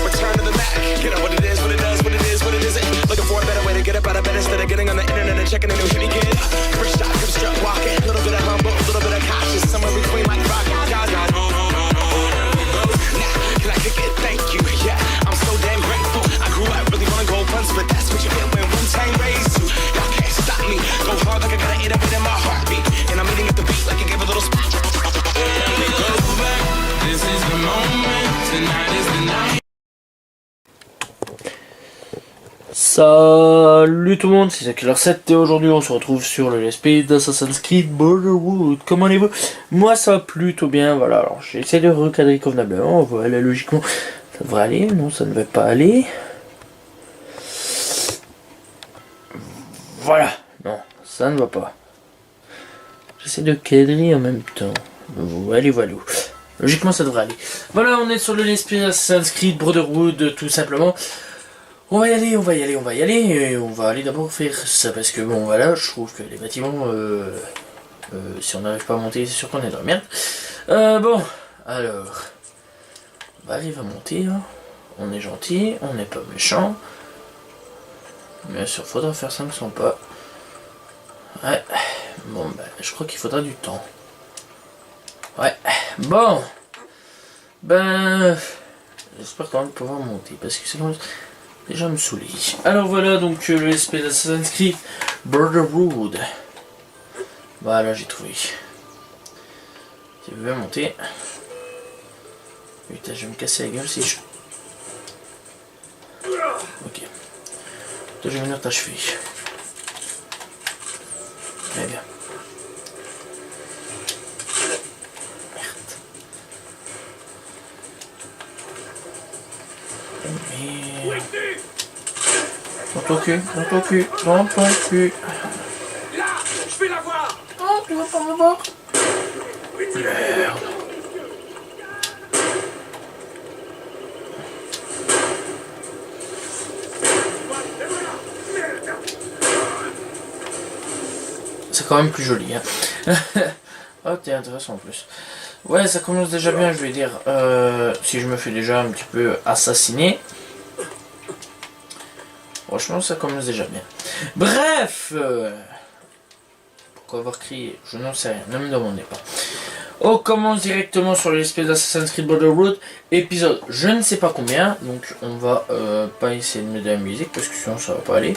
Return to the Mac. You know what it is, what it does, what it is, what it isn't. Looking for a better way to get up out of bed instead of getting on the internet and checking a new shitty kid. First shot, come strut walking. A little bit of humble, a little bit of cautious. Somewhere between like rock and God. Nah, can I kick it? Thank you. Yeah, I'm so damn grateful. I grew up really wanna go once, but that's what you get when Wu-Tang raised you. Y'all can't stop me. Go hard like I gotta eat up it in my heartbeat. And I'm eating at the beat like I gave a little spot. This is the moment. Tonight is the night. Salut tout le monde, c'est Killer7 et aujourd'hui on se retrouve sur le Let's Play d'Assassin's Creed Brotherhood. Comment allez-vous? Moi ça va plutôt bien, voilà. Alors j'essaie de recadrer convenablement, voilà, logiquement ça devrait aller, non ça ne va pas aller. Voilà, non, ça ne va pas. J'essaie de cadrer en même temps. Voilà, voilà. Logiquement ça devrait aller. Voilà, on est sur le Let's Play d'Assassin's Creed Brotherhood tout simplement. On va y aller, on va y aller, on va y aller, et on va aller d'abord faire ça, parce que bon voilà, je trouve que les bâtiments, si on n'arrive pas à monter, c'est sûr qu'on est dans la merde. Bon, alors, on va arriver à monter, hein. On est gentil, on n'est pas méchant. Bien sûr, faudra faire 500 pas. Ouais, bon bah, je crois qu'il faudra du temps. Ouais, bon, ben, j'espère quand même pouvoir monter, parce que sinon... déjà me saouler. Alors voilà donc l'espèce d'Assassin's Creed Brotherhood. Voilà, j'ai trouvé. Si vous voulez monter. Putain, je vais me casser la gueule si je... ok. Toi, je vais venir t'achever. Très bien. Dans ton cul, dans ton cul, dans ton cul. Là, je vais la voir. Oh, tu vas pas me voir. Merde. C'est quand même plus joli, hein. Oh, t'es intéressant en plus. Ouais, ça commence déjà bien, je vais dire. Si je me fais déjà un petit peu assassiner. Franchement, ça commence déjà bien. Bref, pourquoi avoir crié? Je n'en sais rien, ne me demandez pas. On commence directement sur l'espèce d'Assassin's Creed Brotherhood, épisode je ne sais pas combien, donc on va pas essayer de mettre de la musique parce que sinon ça va pas aller.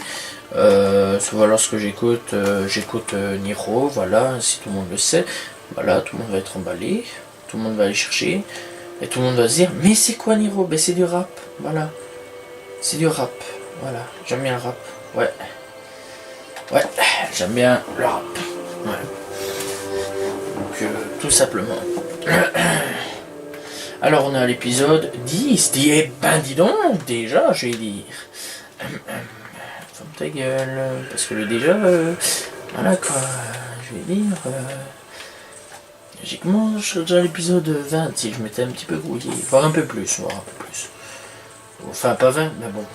Souvent lorsque j'écoute, j'écoute Niro, voilà, si tout le monde le sait, voilà, tout le monde va être emballé, tout le monde va aller chercher, et tout le monde va se dire, mais c'est quoi Niro? Ben c'est du rap, voilà, c'est du rap. Voilà, j'aime bien le rap, ouais. Ouais, j'aime bien le rap, ouais. Donc, tout simplement. Alors, on est à l'épisode 10. Eh ben, dis donc, déjà, je vais dire. Ferme ta gueule, parce que le déjà, voilà quoi, je vais dire. Logiquement, je serais déjà à l'épisode 20 si je m'étais un petit peu grouillé, voire un peu plus, voire un peu plus. Enfin, pas 20, mais bon.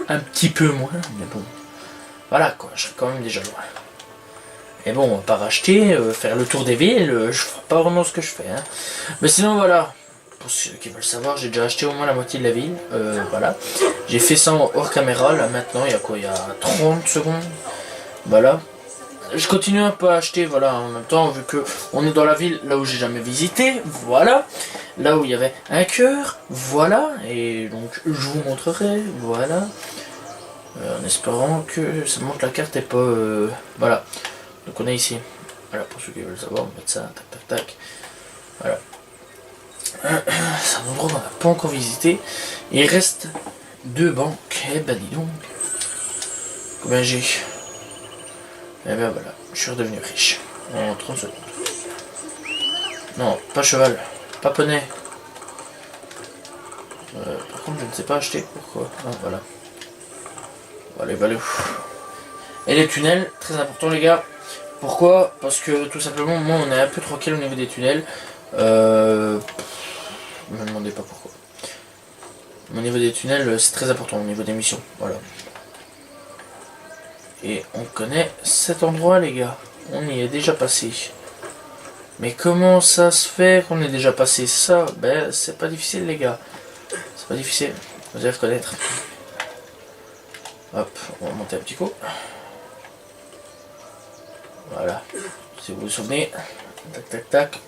Un petit peu moins, mais bon. Voilà quoi, je serais quand même déjà loin. Et bon, on va pas racheter, faire le tour des villes, je ferai pas vraiment ce que je fais. Hein. Mais sinon voilà, pour ceux qui veulent savoir, j'ai déjà acheté au moins la moitié de la ville. Voilà. J'ai fait ça hors caméra, là maintenant, il y a quoi? Il y a 30 secondes. Voilà. Je continue un peu à acheter, voilà, en même temps, vu que on est dans la ville là où j'ai jamais visité, voilà. Là où il y avait un cœur, voilà. Et donc, je vous montrerai, voilà. En espérant que ça montre la carte et pas... voilà. Donc on est ici. Voilà, pour ceux qui veulent savoir, on va mettre ça, tac, tac, tac. Voilà. C'est un endroit qu'on n'a pas encore visité. Il reste 2 banques. Eh ben dis donc. Combien j'ai? Et ben voilà, je suis redevenu riche. En 30 secondes. Non, pas cheval. Pas poney. Par contre, je ne sais pas acheter. Pourquoi? Ah, voilà. Allez, voilà. Et les tunnels, très important les gars. Pourquoi? Parce que tout simplement, moi on est un peu tranquille au niveau des tunnels. Ne me demandez pas pourquoi. Au niveau des tunnels, c'est très important au niveau des missions. Voilà. Et on connaît cet endroit les gars. On y est déjà passé. Mais comment ça se fait qu'on est déjà passé ça? Ben c'est pas difficile les gars. C'est pas difficile, vous allez reconnaître. Hop, on va monter un petit coup. Voilà, si vous vous souvenez. Tac tac tac.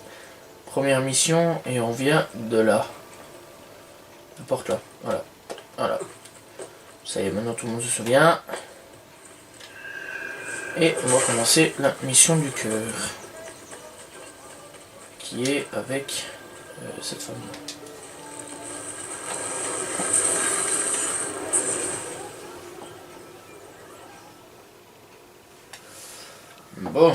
Première mission et on vient de là. La porte là, voilà. Voilà. Ça y est, maintenant tout le monde se souvient. Et on va commencer la mission du cœur. Qui est avec cette femme. Bon.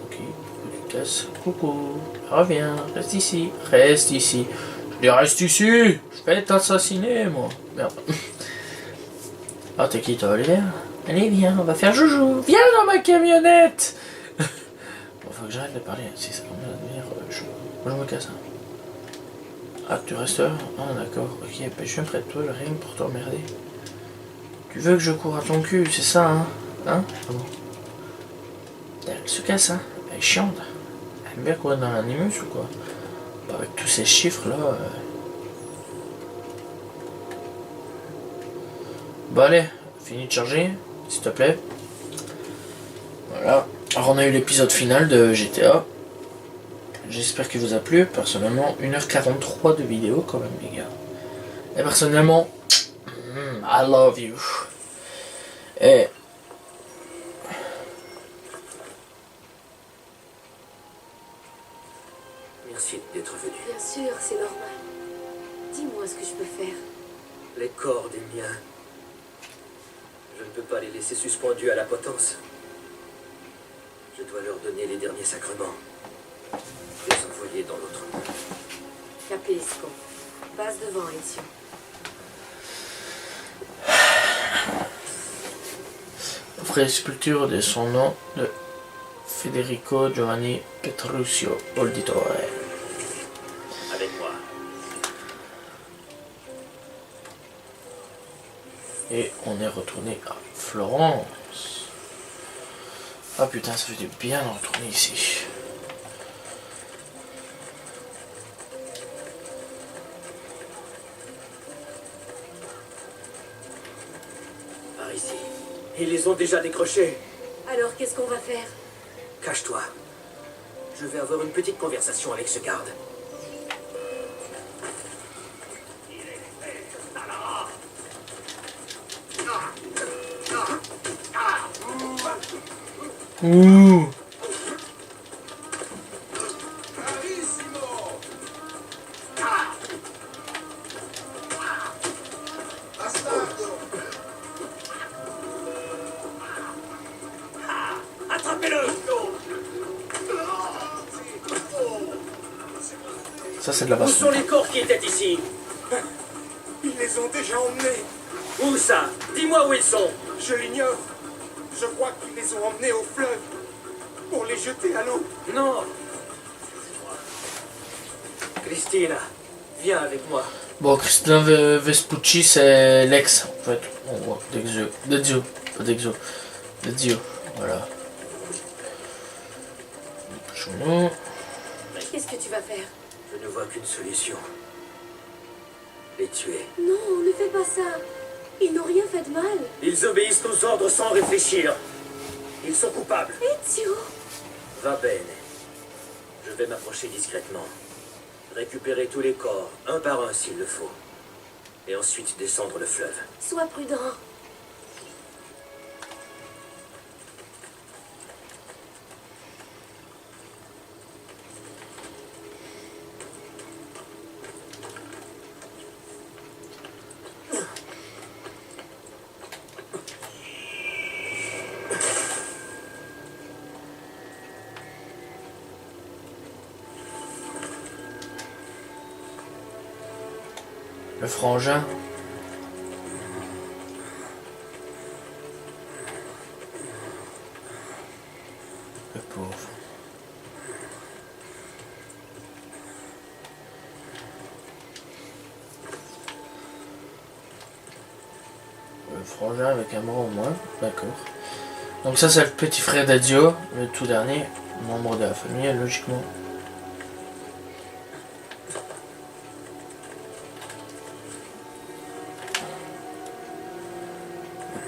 Ok, pourquoi tu casses? Coucou, reviens, reste ici, reste ici. Je dis reste ici, je vais t'assassiner moi. Merde. Ah t'es qui toi, Olivier? Allez viens, on va faire joujou. Viens dans ma camionnette. Bon, faut que j'arrête de parler, si ça commence à devenir chaud. Moi je me casse. Ah tu restes là? Ah d'accord, ok, ben, je viens près de toi, rien que pour t'emmerder. Tu veux que je cours à ton cul, c'est ça, hein? Hein? Ah bon. Elle se casse, hein? Elle est chiante. Elle aime bien courir dans l'animus ou quoi? Bah, avec tous ces chiffres là. Bon allez, fini de charger, s'il te plaît. Voilà. Alors on a eu l'épisode final de GTA. J'espère qu'il vous a plu. Personnellement, 1h43 de vidéo quand même les gars. Et personnellement, I love you. Et merci d'être venu. Bien sûr, c'est normal. Dis-moi ce que je peux faire. Les corps des miens. Je ne peux pas les laisser suspendus à la potence. Je dois leur donner les derniers sacrements. Les envoyer dans l'autre monde. Capisco. Passe devant, Ezio. vraie sculpture de son nom de Federico Giovanni Petruccio Auditore. Avec moi. Et on est retourné à Florence. Ah putain, ça fait du bien de retourner ici. Par ici. Ils les ont déjà décrochés. Alors, qu'est-ce qu'on va faire? Cache-toi. Je vais avoir une petite conversation avec ce garde. Ouh. Attrapez-le! Ça c'est de la Où baston. sont les corps qui étaient ici? Ils les ont déjà emmenés. Où ça? Dis-moi où ils sont. Je l'ignore. Je crois qu'ils les ont emmenés au fleuve pour les jeter à l'eau. Non. Christina, viens avec moi. Bon, Christina Vespucci c'est l'ex en fait. On voit d'Ezio, pas d'Ezio, d'Ezio, voilà. Dépêchons-nous. Qu'est-ce que tu vas faire? Je ne vois qu'une solution. Les tuer. Non, ne fais pas ça. Ils n'ont rien fait de mal. Ils obéissent aux ordres sans réfléchir. Ils sont coupables. Ezio! Va bene. Je vais m'approcher discrètement. Récupérer tous les corps, un par un s'il le faut. Et ensuite descendre le fleuve. Sois prudent. Le frangin. Le pauvre. Le frangin avec un bras au moins, d'accord. Donc ça c'est le petit frère d'Ezio, le tout dernier membre de la famille logiquement.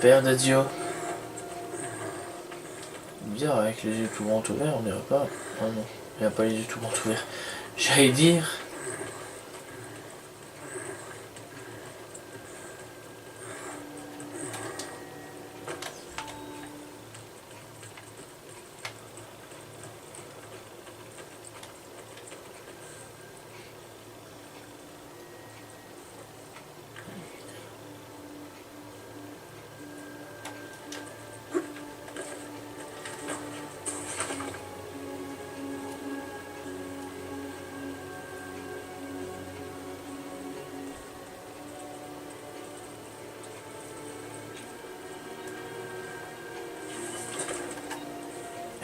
Père de Dieu. Dire avec les yeux tout grands ouverts, on dirait pas. Ah non, il n'y a pas les yeux tout grands ouverts. J'allais dire.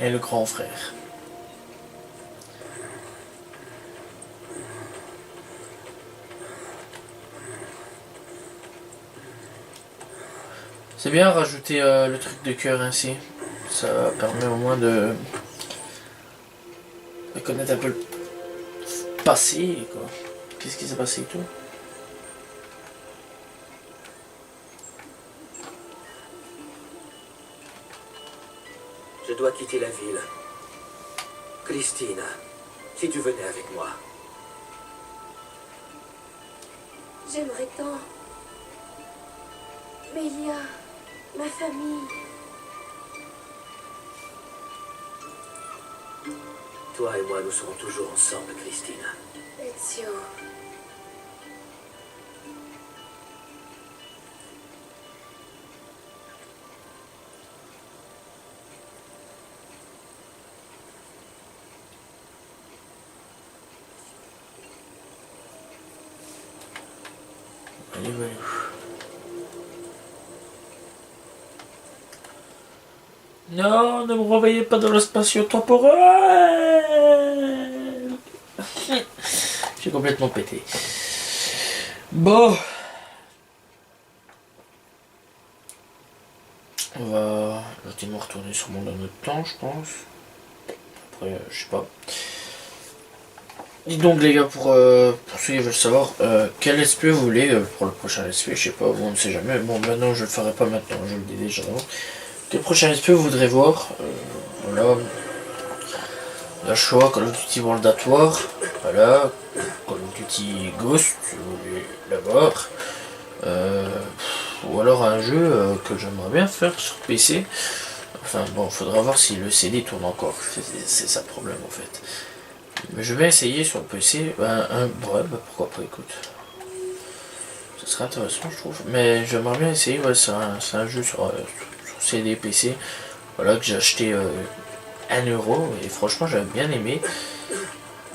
Et le grand frère. C'est bien rajouter le truc de cœur ainsi. Ça permet au moins de connaître un peu le passé, quoi. Qu'est-ce qui s'est passé et tout. Je dois quitter la ville. Christine, si tu venais avec moi. J'aimerais tant. Mais il y a ma famille. Toi et moi, nous serons toujours ensemble, Christine. Ezio. Allez, allez. Non, ne me renvoyez pas dans le spatio-temporel. J'ai complètement pété. Bon. On va gentiment retourner sur mon autre temps, je pense. Après, je sais pas. Et donc les gars, pour ceux qui veulent savoir quel let's play vous voulez pour le prochain let's play, je sais pas, vous on ne sait jamais. Bon, maintenant je le ferai pas maintenant, je le dis déjà avant. Quel prochain let's play vous voudrez voir? Voilà. Le choix Call of Duty World at War. Voilà. Call of Duty Ghost, si vous voulez l'avoir. Ou alors un jeu que j'aimerais bien faire sur PC. Enfin bon, faudra voir si le CD tourne encore. C'est ça le problème en fait. Mais je vais essayer sur le PC. Ouais, bah pourquoi pas, écoute. Ce serait intéressant, je trouve. Mais j'aimerais bien essayer. Ouais, c'est un jeu sur CD PC. Voilà, que j'ai acheté 1 euro. Et franchement, j'avais bien aimé.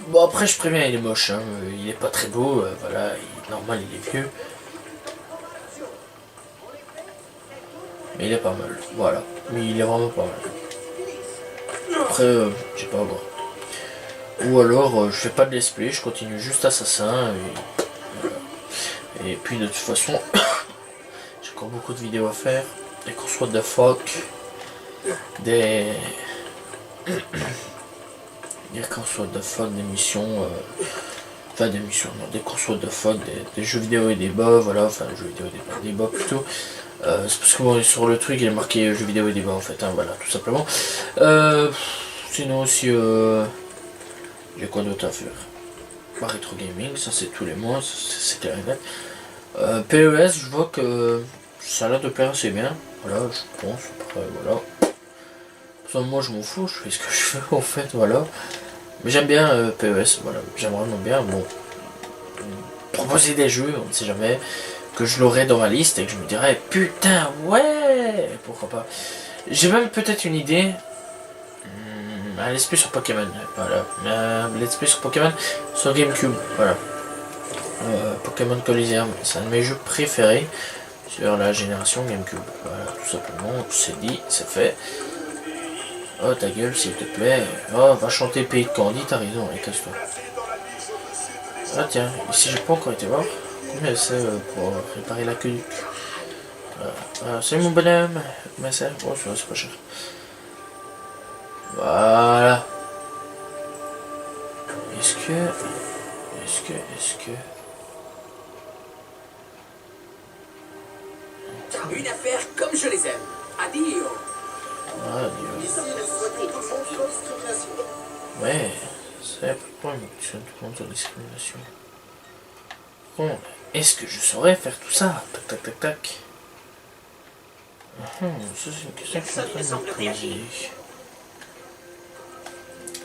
Bon, après, je préviens, il est moche. Hein. Il est pas très beau. Voilà, normal, il est vieux. Mais il est pas mal. Voilà. Mais il est vraiment pas mal. Après, je sais pas, bon. Ou alors je fais pas de let's play, je continue juste Assassin et, voilà. Et puis de toute façon j'ai encore beaucoup de vidéos à faire, des courses what the fuck, des courses what the fuck, des missions, enfin des missions, non, des courses what the fuck, des jeux vidéo et débats, voilà, enfin jeux vidéo et débats plutôt. C'est parce que bon, sur le truc il est marqué jeux vidéo et débats en fait, hein, voilà, tout simplement. Sinon aussi j'ai quoi d'autre à faire? Pas rétro gaming, ça c'est tous les mois, c'est clair et net. PES, je vois que ça a l'air de plaire assez bien. Voilà, je pense. Après, voilà. Pour moi, je m'en fous, je fais ce que je veux en fait, voilà. Mais j'aime bien PES, voilà. J'aime vraiment bien. Bon, proposer des jeux, on ne sait jamais, que je l'aurai dans ma liste et que je me dirais putain, ouais, pourquoi pas. J'ai même peut-être une idée. Un let's play sur Pokémon, voilà. Let's play sur Pokémon sur GameCube, voilà. Pokémon Coliseum, c'est un de mes jeux préférés sur la génération GameCube. Voilà, tout simplement, c'est dit, c'est fait. Oh ta gueule, s'il te plaît. Oh, va chanter Pays de Candy, t'as raison, et casse-toi. Ah tiens, ici j'ai pas encore été voir. Combien c'est pour réparer la queue du cul. Voilà. Salut mon bonhomme, mais c'est bon, c'est pas cher. Voilà. Est-ce que... Une affaire comme comme je les aime. Adio. Ah, Dieu. Ici, les souhaitons tout le monde sans discrimination. Ouais, c'est pourquoi une action de contre discrimination. Bon, est-ce que je saurais faire tout ça? Tac tac tac tac. Ça c'est une question que je suis en train de me poser.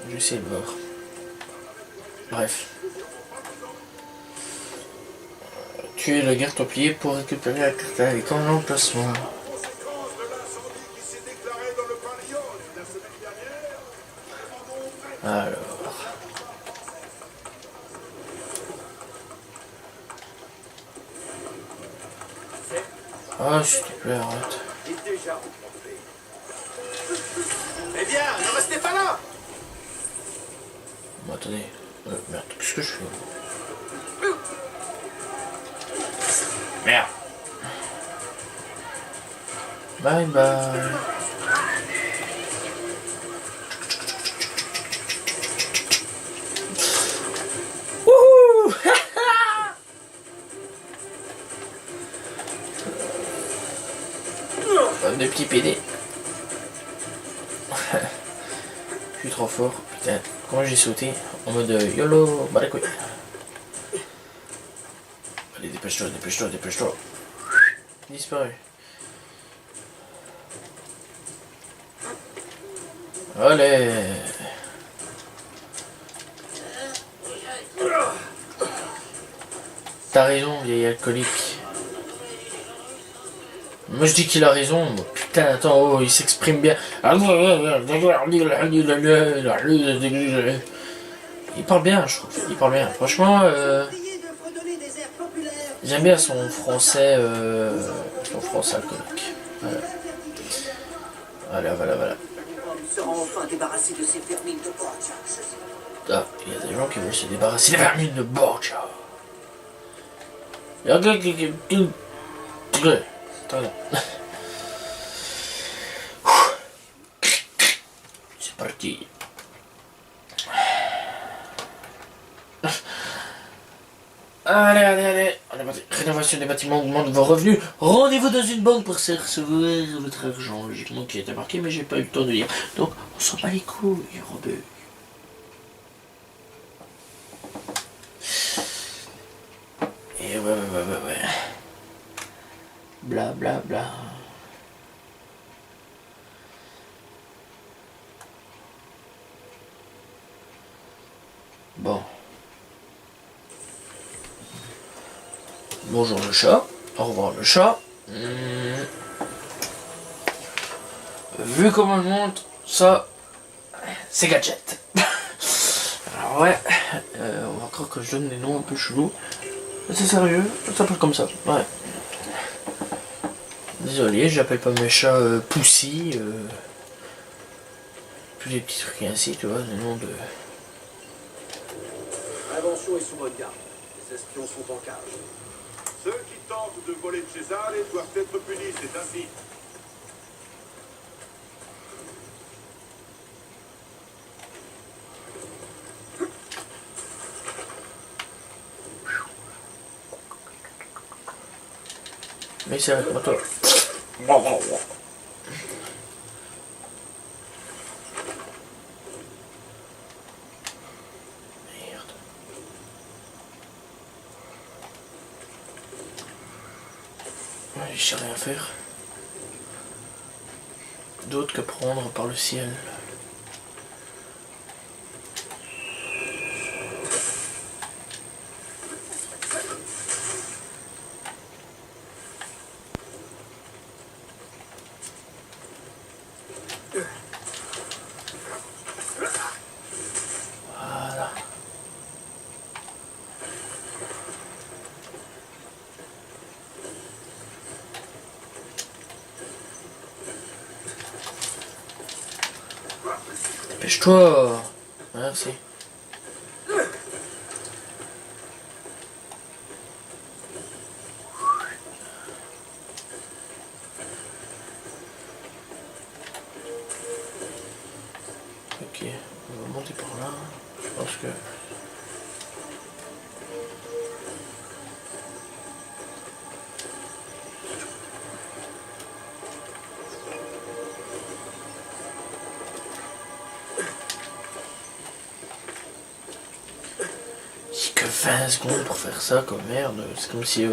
Je vais essayer de voir. Bref. Tuer le garde templier pour récupérer la carte avec un emplacement. Conséquence de l'incendie qui s'est déclaré dans le pavillon la semaine dernière, demandons Alors. Ah, s'il te plaît, arrête. Il est déjà rencontré. Eh bien, ne restez pas là. Bon, attendez. Merde, qu'est-ce que je fais? Merde. Bye bye. Wouhou. Des petits PD. Je suis trop fort. Putain, comment j'ai sauté en mode YOLO, bah les couilles. Allez, dépêche-toi, dépêche-toi, dépêche-toi. Disparu. Allez. T'as raison, vieil alcoolique. Moi je dis qu'il a raison. Putain, attends, oh, il s'exprime bien. Il parle bien, je trouve. Il parle bien. Franchement, j'aime bien son français alcoolique. Voilà. Voilà. Nous serons enfin débarrassés de ces vermines de Borgia. Ah, il y a des gens qui veulent se débarrasser des vermines de Borgia. C'est parti. Allez. On est parti. Rénovation des bâtiments augmente vos revenus. Rendez-vous dans une banque pour recevoir votre argent. Logiquement qui est marqué, mais j'ai pas eu le temps de lire. Donc, on s'en bat les couilles, Robert. Et ouais. Bla. Bon. Bonjour le chat. Au revoir le chat. Vu comment elle monte, ça, c'est gadget. Alors ouais, on va croire que je donne des noms un peu chelous. C'est sérieux, ça s'appelle comme ça. Ouais. Désolé, j'appelle pas mes chats Poussy. Tous les petits trucs ainsi, tu vois, des noms de... L'invention est sous bonne garde. Les espions sont en cage. Ceux qui tentent de voler de César doivent être punis, c'est ainsi. Mais c'est avec moi toi. Merde. Ouais, je sais rien faire. D'autre que prendre par le ciel. Voilà. Dépêche-toi. Merci. Ok, on va monter par là. Je pense que... 20 secondes pour faire ça, comme merde. C'est comme si...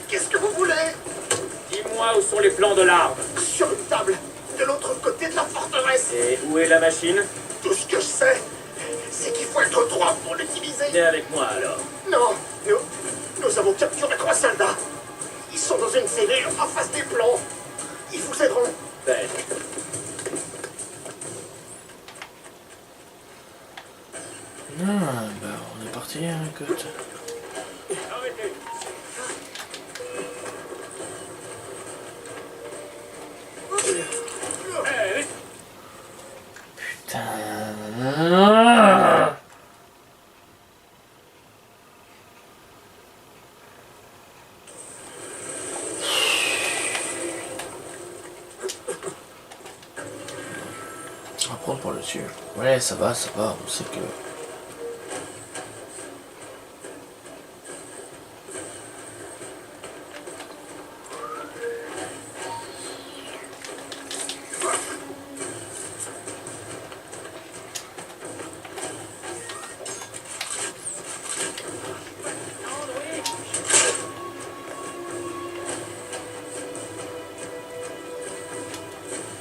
Qu'est-ce que vous voulez? Dis-moi où sont les plans de l'arme. Sur une table, de l'autre côté de la forteresse. Et où est la machine? Tout ce que je sais, c'est qu'il faut être 3 pour l'utiliser. Viens avec moi alors. Non, nous avons capturé 3 soldats. Ils sont dans une cellule en face des plombs. Ils vous aideront. Ben, Ah, bah on est parti, hein, écoute. arrêtez. Eh, Putain. On va prendre pour le dessus. Ouais, ça va, on sait que...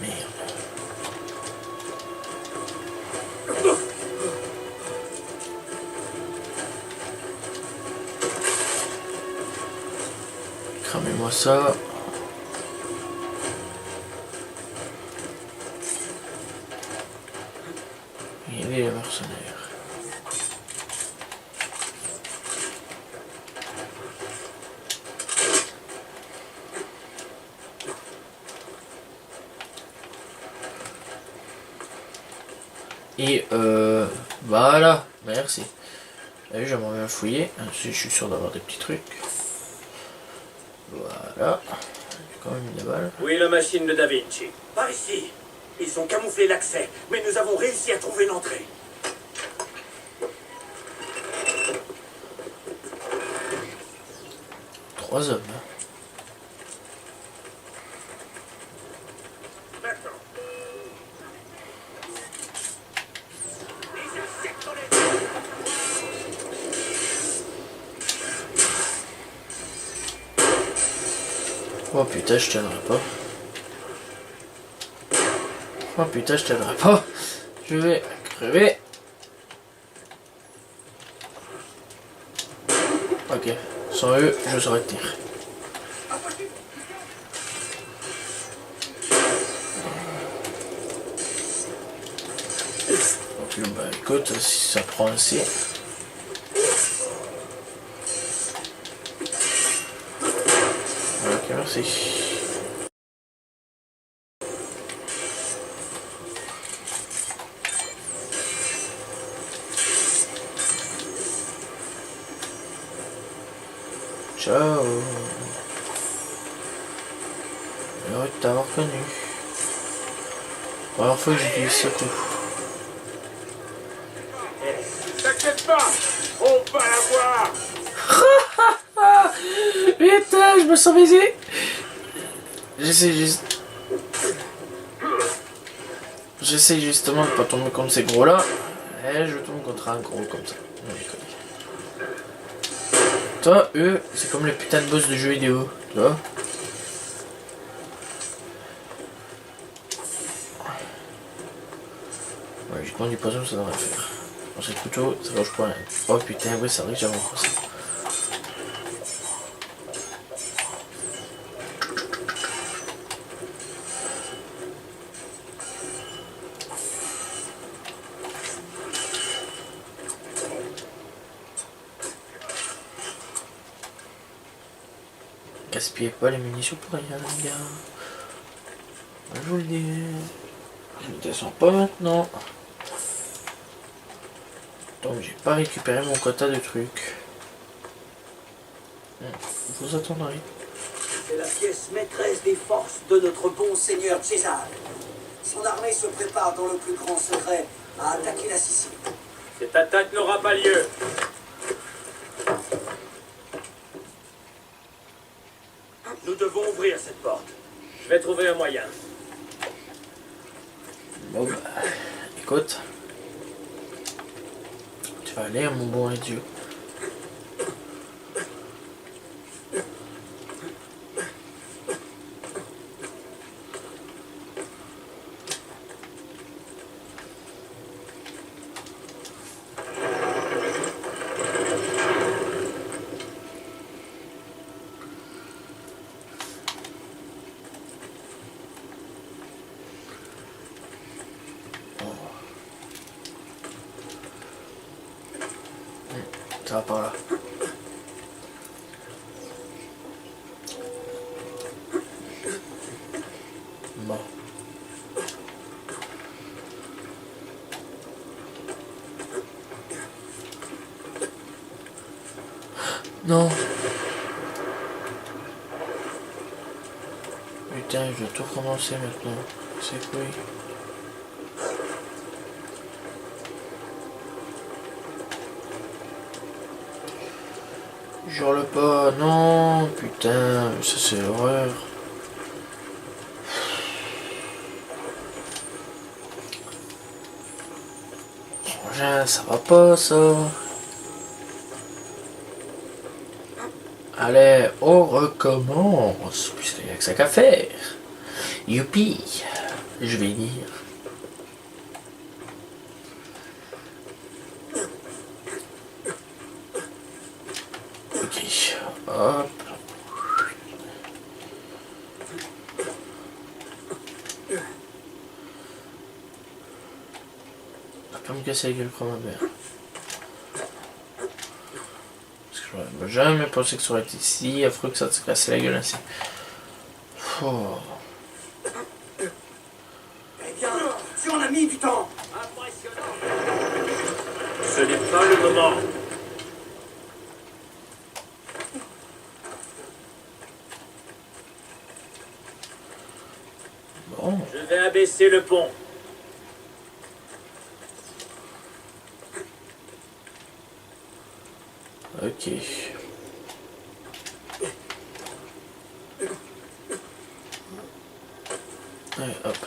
Merde. Cramez-moi ça. Il est le mercenaire. Et voilà, merci. Là, j'aimerais bien fouiller, je suis sûr d'avoir des petits trucs. Voilà, j'ai quand même mis des balles. où est la machine de Da Vinci? Par ici. Ils ont camouflé l'accès, mais nous avons réussi à trouver une entrée. Trois hommes. Hein. D'accord. Oh putain, je tiendrai pas. Oh putain, je tiendrai pas. Je vais crever. Ok, sans eux, je saurais tenir. Donc bah écoute, si ça prend assez. Ok, merci. Ciao. Heureux de t'avoir connu. Première fois que j'utilise ce coup. T'inquiète pas, on va la voir. Putain, je me sens visé. J'essaie justement de pas tomber contre ces gros là. Et je tombe contre un gros comme ça. Non, déconne. Toi, eux, c'est comme les putains de boss de jeux vidéo. Tu vois? Ouais, j'ai pas du poison, ça devrait le faire. Bon, c'est plutôt, ça roche pas rien. Oh putain, oui, c'est vrai que j'avais encore ça. Gaspillez pas les munitions pour rien, les gars. Je vous le dis. Je ne descends pas maintenant. Donc j'ai pas récupéré mon quota de trucs. Vous attendrez. C'est la pièce maîtresse des forces de notre bon seigneur César. Son armée se prépare dans le plus grand secret à attaquer la Sicile. Cette attaque n'aura pas lieu. porte. Je vais trouver un moyen. Bon bah, écoute. Tu vas aller, mon bon idiot. Ça va par là. Bon. Non. Putain, je dois tout recommencer maintenant. C'est quoi? Jure-le pas, non, putain, ça c'est l'horreur. Frangin, ça va pas ça. Allez, on recommence, puisqu'il n'y a que ça qu'à faire. Youpi, je vais dire. Ok, hop. On va pas me casser la gueule comme un verre. Parce que j'aurais jamais pensé que ça aurait été si affreux que ça de se casser la gueule ainsi. Oh. Eh bien, si on a mis du temps. Ce n'est pas le moment. Bon. Je vais abaisser le pont. Ok. Allez, hop.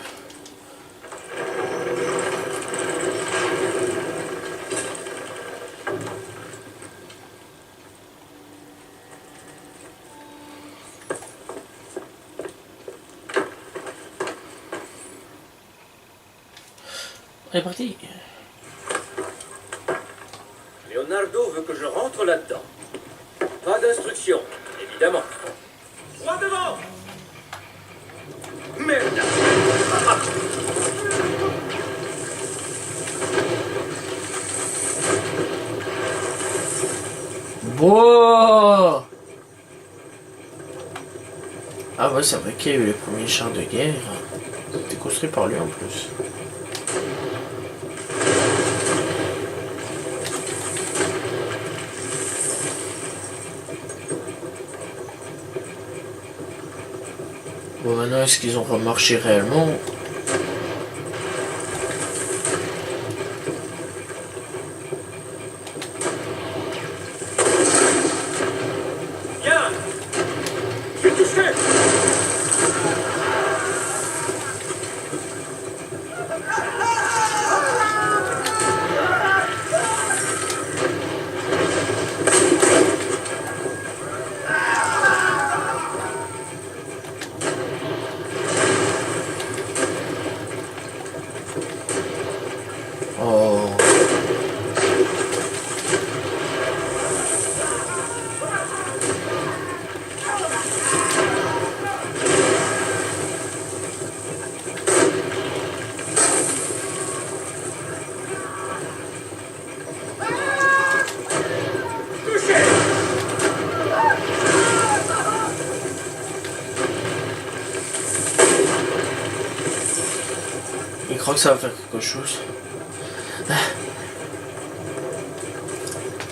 On est parti. Leonardo veut que je rentre là-dedans. Pas d'instruction, évidemment. Droit devant! Merde! Wow. Ah ouais, c'est vrai qu'il y a eu les premiers chars de guerre. C'était construit par lui en plus. Bon, maintenant, est-ce qu'ils ont remarché réellement? Bien! J'ai touché! Oh. Il croit que ça va faire quelque chose.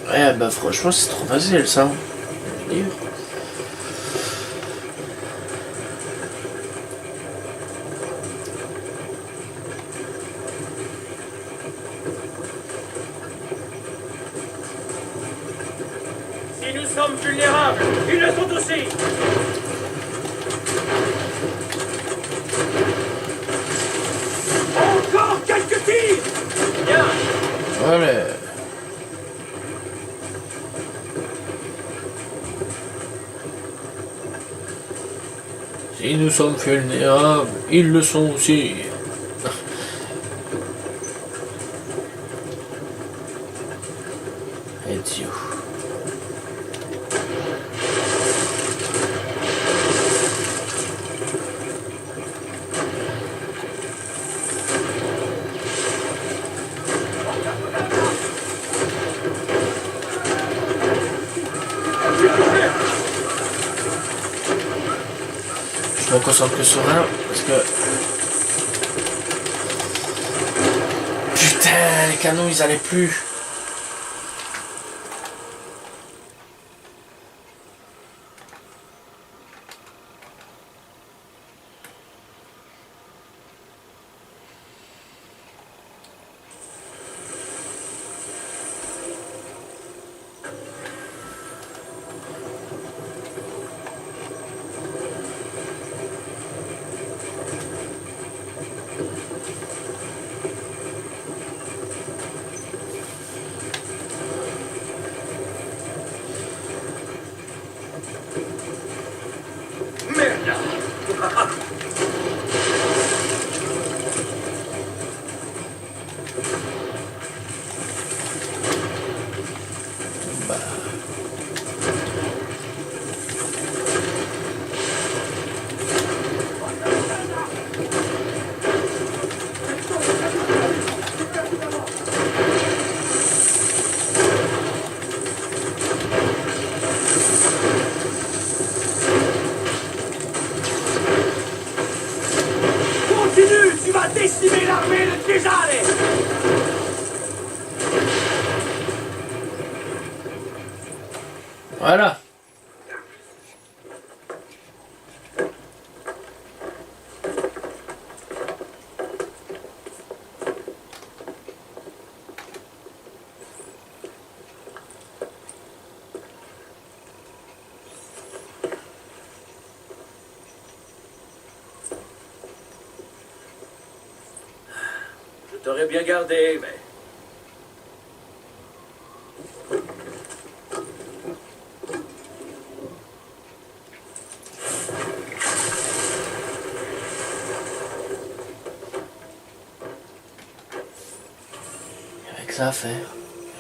Ouais, bah franchement, c'est trop facile ça. Je veux dire. Si nous sommes vulnérables, ils le sont aussi! Voilà. Si nous sommes vulnérables, ils le sont aussi. Ezio. Je me concentre que sur un parce que putain, les canons ils allaient plus. Continue, tu vas décimer l'armée de Cesare. Voilà. Je t'aurais bien gardé, mais... Avec ça à faire.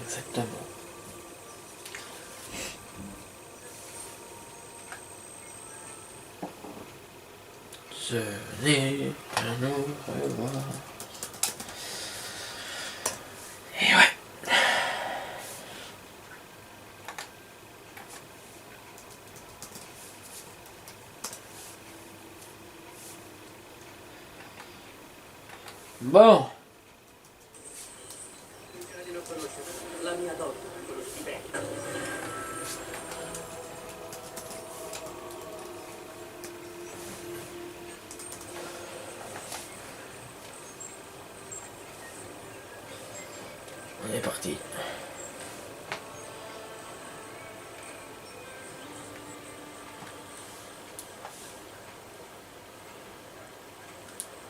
Exactement. Venez à nous revoir. Et ouais. Bon. La mia donna, quello stipendio. On est parti.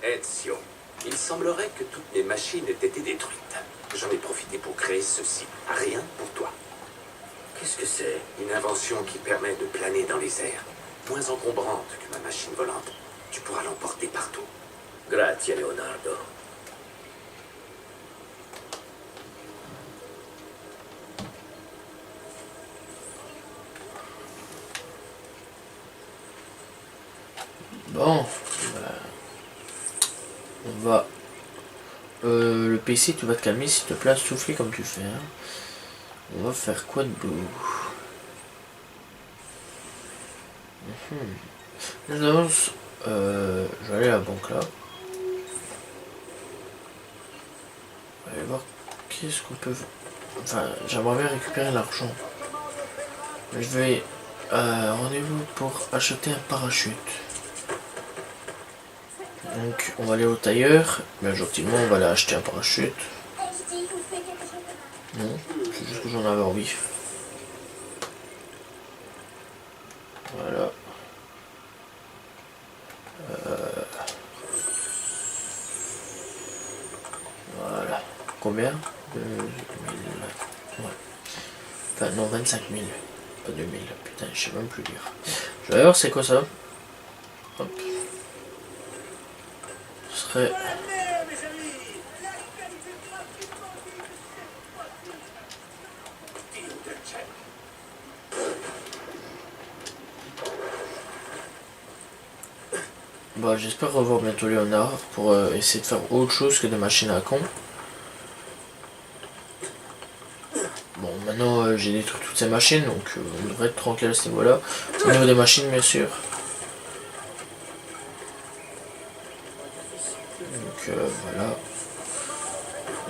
Ezio, il semblerait que toutes mes machines aient été détruites. J'en ai profité pour créer ceci. Rien pour toi. Qu'est-ce que c'est? Une invention qui permet de planer dans les airs. Moins encombrante que ma machine volante. Tu pourras l'emporter partout. Grazie, Leonardo. Bon. Bah, on va... le PC, tu vas te calmer s'il te plaît, à souffler comme tu fais. Hein. On va faire quoi de beau? J'annonce, je vais aller à la banque là. On va aller voir qu'est-ce qu'on peut... Enfin, j'aimerais bien récupérer l'argent. Je vais... rendez-vous pour acheter un parachute. Donc, on va aller au tailleur. Bien gentiment, on va aller acheter un parachute. Non, c'est juste que j'en avais envie. Voilà. Voilà. Combien Ouais. Enfin, non, 25 000. Pas 2000. Putain, je sais même plus lire. Je vais voir c'est quoi ça. Hop. Ce serait... Bah, j'espère revoir bientôt Léonard pour essayer de faire autre chose que des machines à con. Bon, maintenant j'ai détruit toutes ces machines, donc on devrait être tranquille à ce niveau-là. Au niveau des machines, bien sûr. Donc voilà.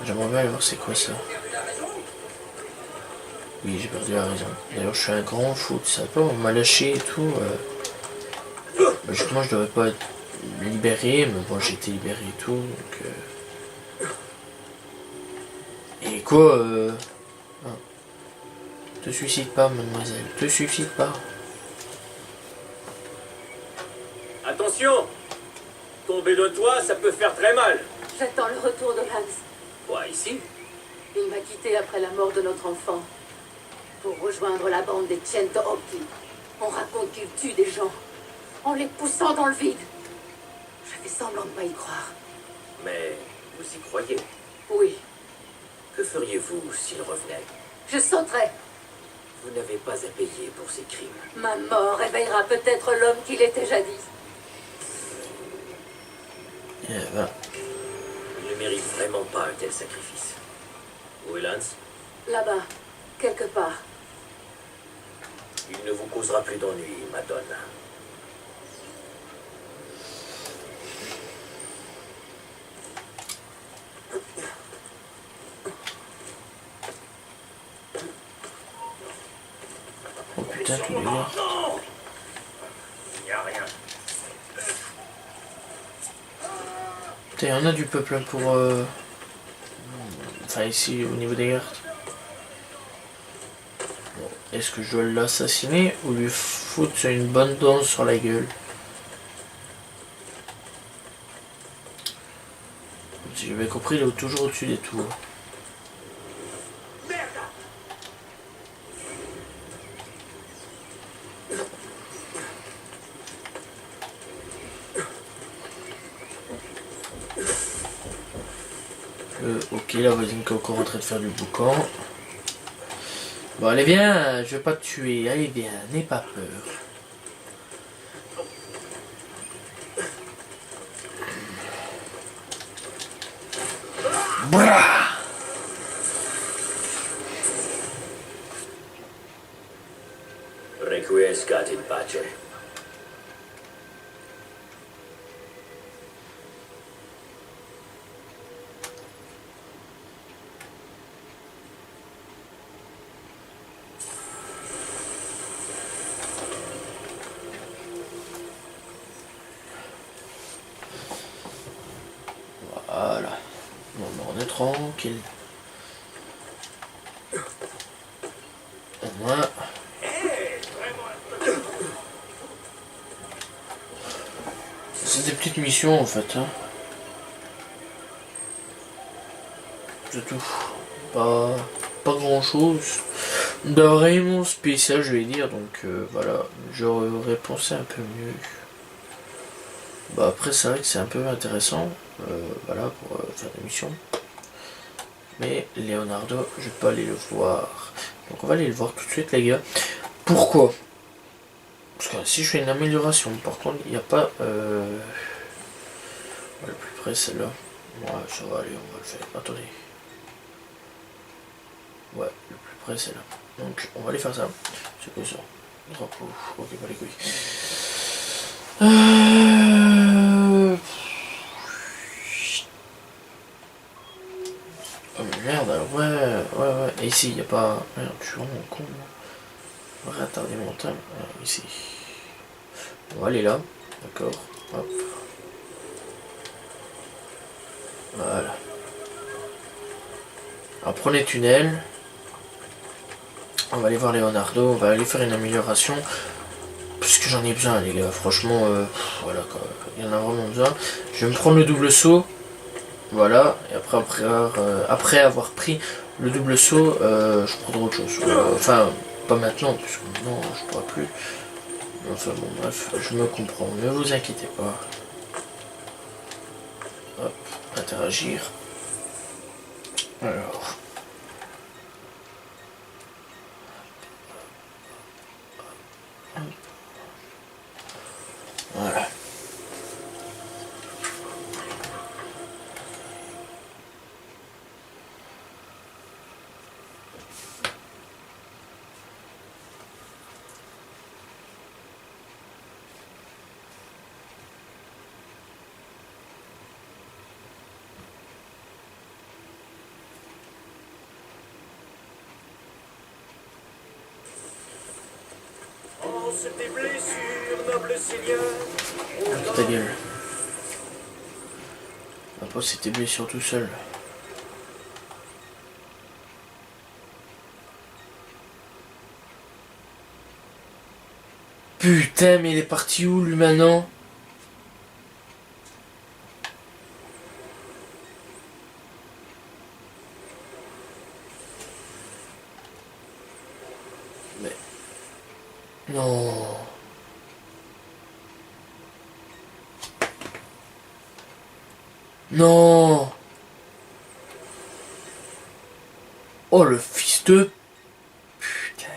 J'aimerais bien aller voir c'est quoi ça. Oui, j'ai perdu la raison. D'ailleurs, je suis un grand fou, tu sais pas, on m'a lâché et tout. Justement, je devrais pas être libéré, mais bon, j'ai été libéré et tout, donc... Et quoi, ah. Te suicide pas, mademoiselle, te suicide pas. Attention! Tomber de toi, ça peut faire très mal. J'attends le retour de Hans. Quoi, ici? Il m'a quitté après la mort de notre enfant. Pour rejoindre la bande des Chentohopki. On raconte qu'il tue des gens. En les poussant dans le vide. Je fais semblant de ne pas y croire. Mais vous y croyez? Oui, Que feriez-vous s'il revenait? je sauterai. Vous n'avez pas à payer pour ces crimes. Ma mort réveillera peut-être l'homme qu'il était jadis. Et ben, Il ne mérite vraiment pas un tel sacrifice. Où est Lance? Là-bas, quelque part. Il ne vous causera plus d'ennui, Madone. oh putain, tous les gars. Il n'y a rien. Putain, il y en a du peuple pour... Enfin, ici, au niveau des gardes. Bon, est-ce que je dois l'assassiner ou lui foutre une bonne danse sur la gueule? Si j'ai bien compris, il est toujours au-dessus des tours. Ok, la voisine qui est encore en train de faire du boucan. Bon, allez, viens, je vais pas te tuer. Allez, viens, n'aie pas peur. Brrrah. Requiescat in pace. Voilà. Bon, ben, on est tranquille. Au moins... C'est des petites missions en fait. Hein. C'est tout. Pas grand chose. De vraiment spécial, je vais dire. Donc voilà. J'aurais pensé un peu mieux. Bah après, c'est vrai que c'est un peu intéressant. Voilà, pour faire des missions. Mais Leonardo, je vais pas aller le voir. Donc on va aller le voir tout de suite, les gars. Pourquoi ? Parce que si je fais une amélioration, par contre, il n'y a pas... Le plus près, celle-là. Ouais, ça va aller, on va le faire. Attendez. Ouais, le plus près, c'est là. Donc, on va aller faire ça. C'est quoi ça? Drapeau. Ok, pas les couilles. Oh mais merde, ouais. Et ici, il n'y a pas... Merde, je suis vraiment con. Retardé mental. Ici. On va aller là. D'accord. Hop. Voilà. Alors, prenez tunnel. On va aller voir Leonardo. On va aller faire une amélioration. Puisque j'en ai besoin, les gars. Franchement, voilà quoi. Il y en a vraiment besoin. Je vais me prendre le double saut. Voilà. Et après avoir pris Le double saut, je prendrai autre chose. Enfin, pas maintenant, puisque maintenant je pourrais plus. Enfin bon, bref, je me comprends, ne vous inquiétez pas. Hop, interagir. Alors. Voilà. Oh, c'était blessure, noble seigneur. Ta gueule. Après c'était blessure tout seul. Putain, mais il est parti où lui maintenant? Mais... Non... Non. Oh le fils de... Putain.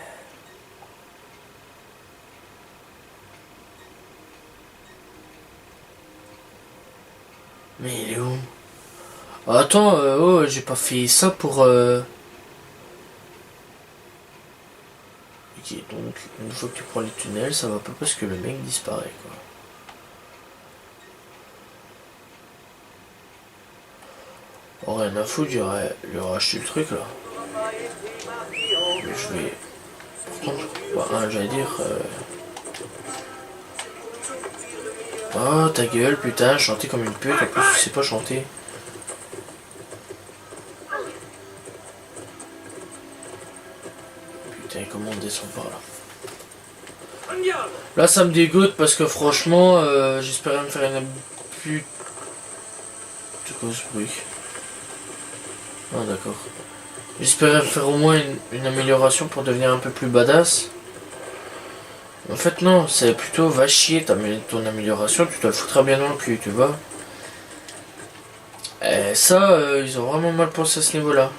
Mais il est où? Attends, oh, j'ai pas fait ça pour... Ok, donc, une fois que tu prends les tunnels, ça va pas parce que le mec disparaît, quoi. Oh, rien à foutre, lui racheté le truc, là. Mais je vais... Pourtant, bah, j'allais dire... Oh, ta gueule, putain, chanter comme une pute, en plus, tu sais pas chanter. Putain, comment on descend par là? Là, ça me dégoûte parce que franchement, j'espérais me faire une pute... C'est quoi ce bruit? Ah, d'accord. J'espérais faire au moins une amélioration pour devenir un peu plus badass. En fait, non, c'est plutôt va chier ton amélioration, tu te le foutras bien dans le cul, tu vois. Et ça, ils ont vraiment mal pensé à ce niveau-là.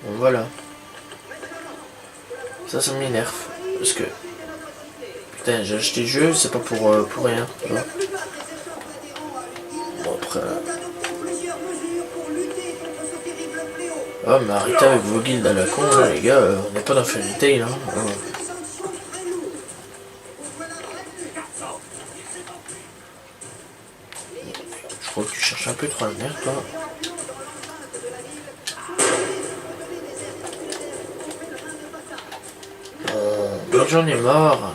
Bon, voilà. Ça m'énerve. Parce que... Putain, j'ai acheté le jeu, c'est pas pour rien, tu vois. Bon, après... Ah, mais arrêtez avec vos guildes à la con, là, les gars, on n'est pas dans Fairy Tail, hein. Je crois que tu cherches un peu trop la merde, toi. Mais j'en ai marre.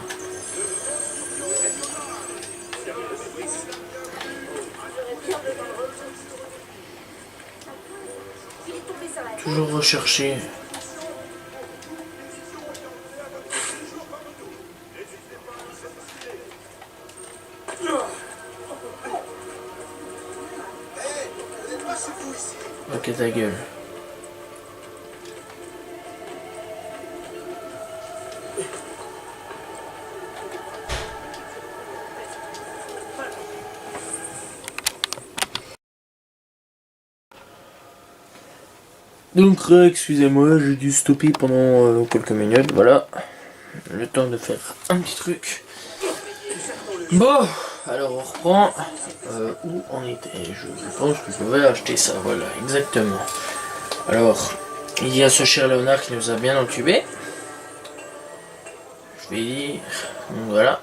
Toujours rechercher. Ok, ta gueule. Donc, excusez-moi, j'ai dû stopper pendant quelques minutes, voilà. Le temps de faire un petit truc. Bon, alors on reprend. Où on était? Je pense que je pouvais acheter ça, voilà, exactement. Alors, il y a ce cher Léonard qui nous a bien entubé. Je vais dire, donc voilà.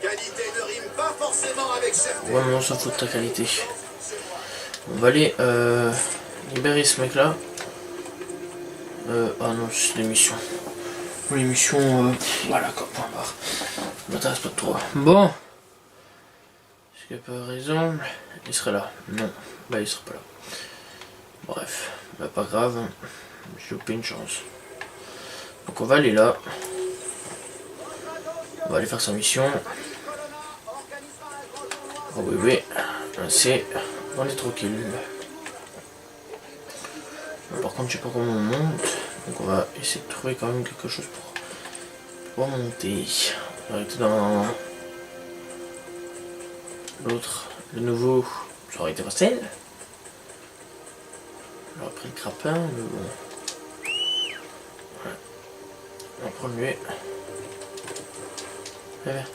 Qualité ne rime pas forcément avec certaines. Ouais, mais on s'en fout de ta qualité. On va aller libérer ce mec là. Ah non, c'est l'émission. L'émission, voilà quoi, point barre. Ça m'intéresse pas de trop. Bon. Est-ce qu'il n'y a pas raison? Il serait là. Non, bah il serait pas là. Bref, bah pas grave. J'ai loupé une chance. Donc on va aller là. On va aller faire sa mission. Oh oui, oui. On est tranquille. Par contre, je sais pas comment on monte. Donc on va essayer de trouver quand même quelque chose pour monter. On va arrêter dans l'autre, le nouveau. Ça aurait été facile. J'aurais pris le crapin, mais bon. Voilà. On va prendre lui. Allez, viens.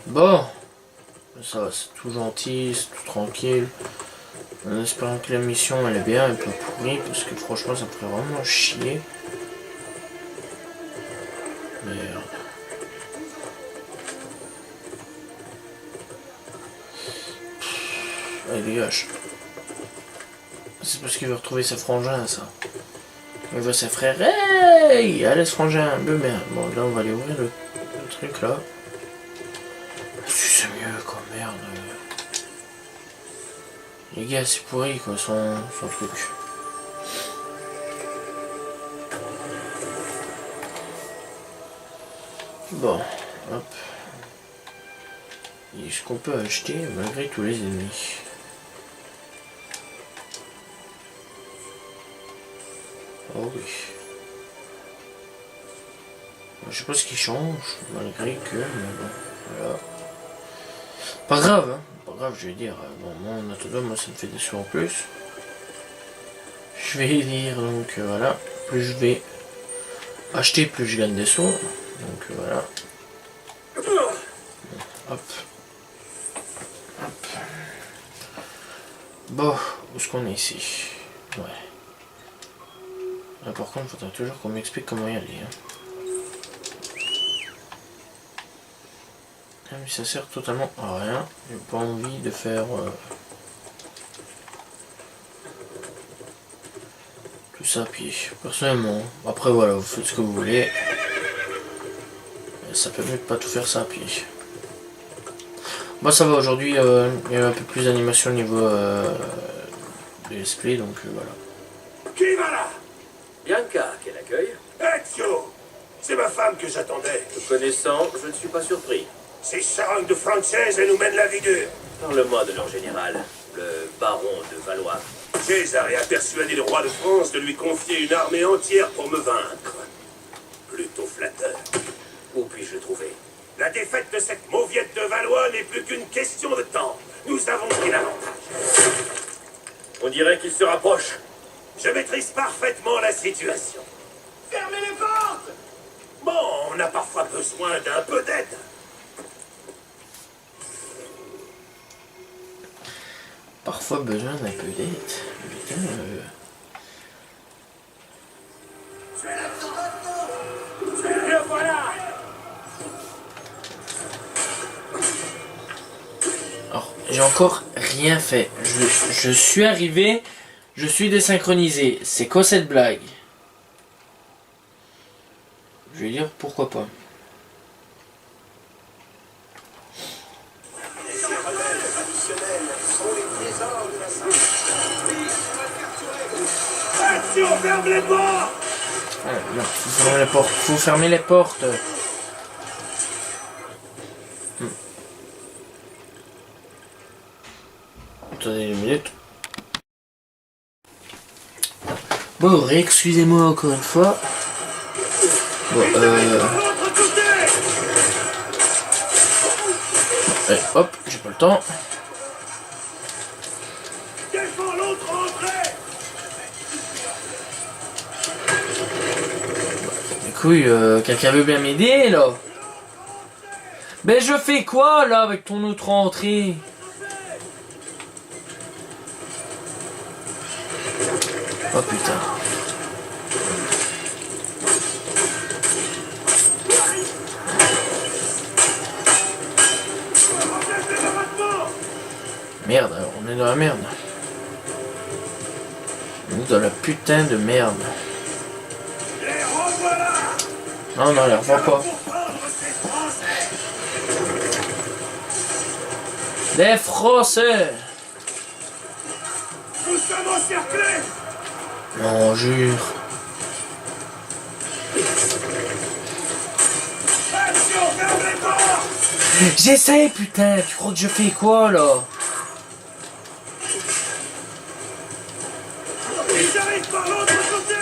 Bon, ça va, c'est tout gentil, c'est tout tranquille. En espérant que la mission elle est bien, elle est pas pourrie, parce que franchement ça me ferait vraiment chier. Merde. Allez, dégage. C'est parce qu'il veut retrouver ses frangins, ça. Il veut ses frères. Hey, allez, ce frangin, le merde. Bon, là on va aller ouvrir le truc là. C'est mieux quoi, merde. Les gars, c'est pourri quoi, son truc. Bon, hop. Et ce qu'on peut acheter malgré tous les ennemis. Oh oui. Je sais pas ce qui change, malgré que... Voilà. Pas grave, hein. Pas grave, je vais dire. Bon, moi, en attendant, moi, ça me fait des sous en plus. Je vais dire, donc, voilà. Plus je vais acheter, plus je gagne des sous. Donc, voilà. Bon, hop. Hop. Bon, où est-ce qu'on est ici? Ouais. Là, par contre, il faudra toujours qu'on m'explique comment y aller, hein. Mais ça sert totalement à rien. J'ai pas envie de faire tout ça à pied. Personnellement. Après voilà, vous faites ce que vous voulez. Mais ça peut mieux de pas tout faire ça à pied. Moi ça va aujourd'hui, il y a un peu plus d'animation au niveau de l'esprit, donc voilà. Qui va là? Bianca, quel accueil. Ezio! C'est ma femme que j'attendais. Te connaissant, je ne suis pas surpris. Ces charognes de françaises, elles nous mènent la vie dure. Parle-moi de leur général, le baron de Valois. César a persuadé le roi de France de lui confier une armée entière pour me vaincre. Plutôt flatteur. Où puis-je le trouver? La défaite de cette mauviette de Valois n'est plus qu'une question de temps. Nous avons pris l'avantage. On dirait qu'il se rapproche. Je maîtrise parfaitement la situation. Fermez les portes! Bon, on a parfois besoin d'un peu d'aide. Parfois besoin d'un peu d'aide. Putain, Le voilà! Alors, j'ai encore rien fait. Je suis arrivé, je suis désynchronisé. C'est quoi cette blague? Je vais dire pourquoi pas. Action, ferme les portes! Non, faut fermer les portes. Faut fermer les portes. Attendez une minute. Bon, excusez-moi encore une fois. Bon, allez, hop, j'ai pas le temps. Défends l'autre entrée! Les couilles, quelqu'un veut bien m'aider là? Ben je fais quoi là avec ton autre entrée? Oh putain. Merde, on est dans la merde. On est dans la putain de merde. Non, non, les revois pas. Des Français! Nous sommes encerclés! Non, jure. Action! Attention, ferme les portes! J'essaie, putain. Tu crois que je fais quoi, là? Ils arrivent par l'autre côté!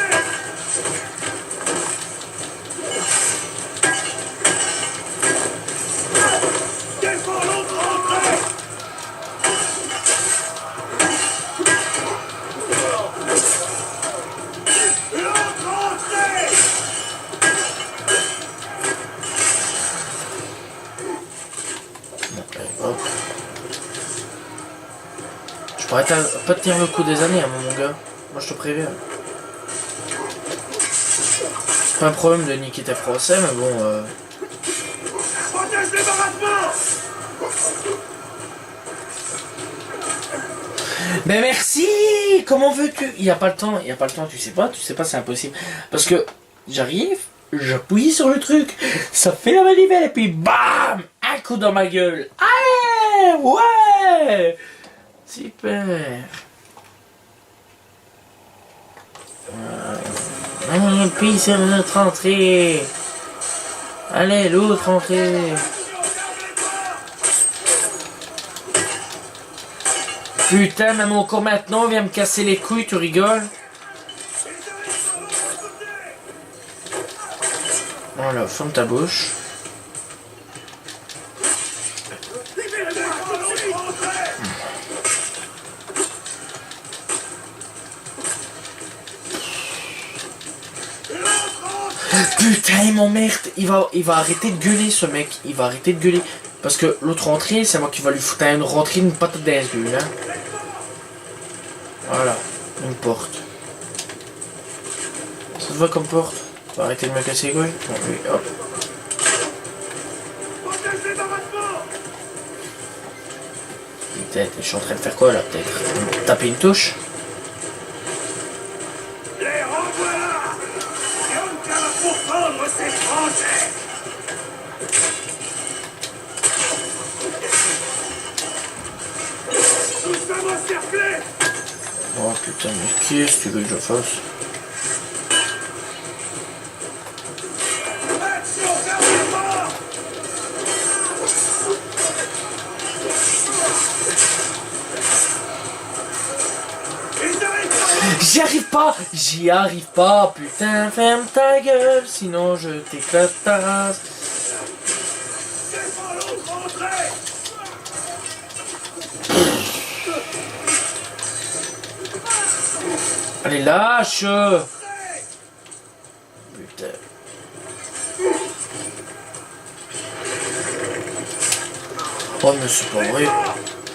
Défends l'autre entrée! L'autre entrée! Hop. Je pourrais pas tenir le coup des années, hein, mon gars. Moi, je te préviens. C'est pas un problème de niquer tes français, mais bon... Protège les baraquements! Mais merci! Comment veux-tu? Il y a pas le temps, tu sais pas, c'est impossible. Parce que j'arrive, j'appuie sur le truc, ça fait la manivelle et puis BAM! Un coup dans ma gueule. Allez! Ouais! Super! Puis c'est notre entrée. Allez, l'autre entrée. Putain, même encore maintenant, on vient me casser les couilles, tu rigoles? Voilà, ferme ta bouche. Putain, il m'emmerde. Il va arrêter de gueuler, ce mec. Il va arrêter de gueuler. Parce que l'autre entrée, c'est moi qui va lui foutre une rentrée, une patate dans les yeux, hein. Voilà, une porte. Ça te va comme porte? Tu vas arrêter de me casser les couilles? Bon, oui, hop. Putain, je suis en train de faire quoi là, peut-être? Taper une touche? Les revoilà! Bianca va pourfendre ses Français! Nous sommes encerclés! Oh putain, mais qu'est-ce que tu veux que je fasse? Action, ferme les portes! Ils arrivent par J'y arrive pas, putain, ferme ta gueule, sinon je t'éclate ta race. Défends l'autre entrée! Allez, lâche! Putain. Oh, mais c'est pas vrai.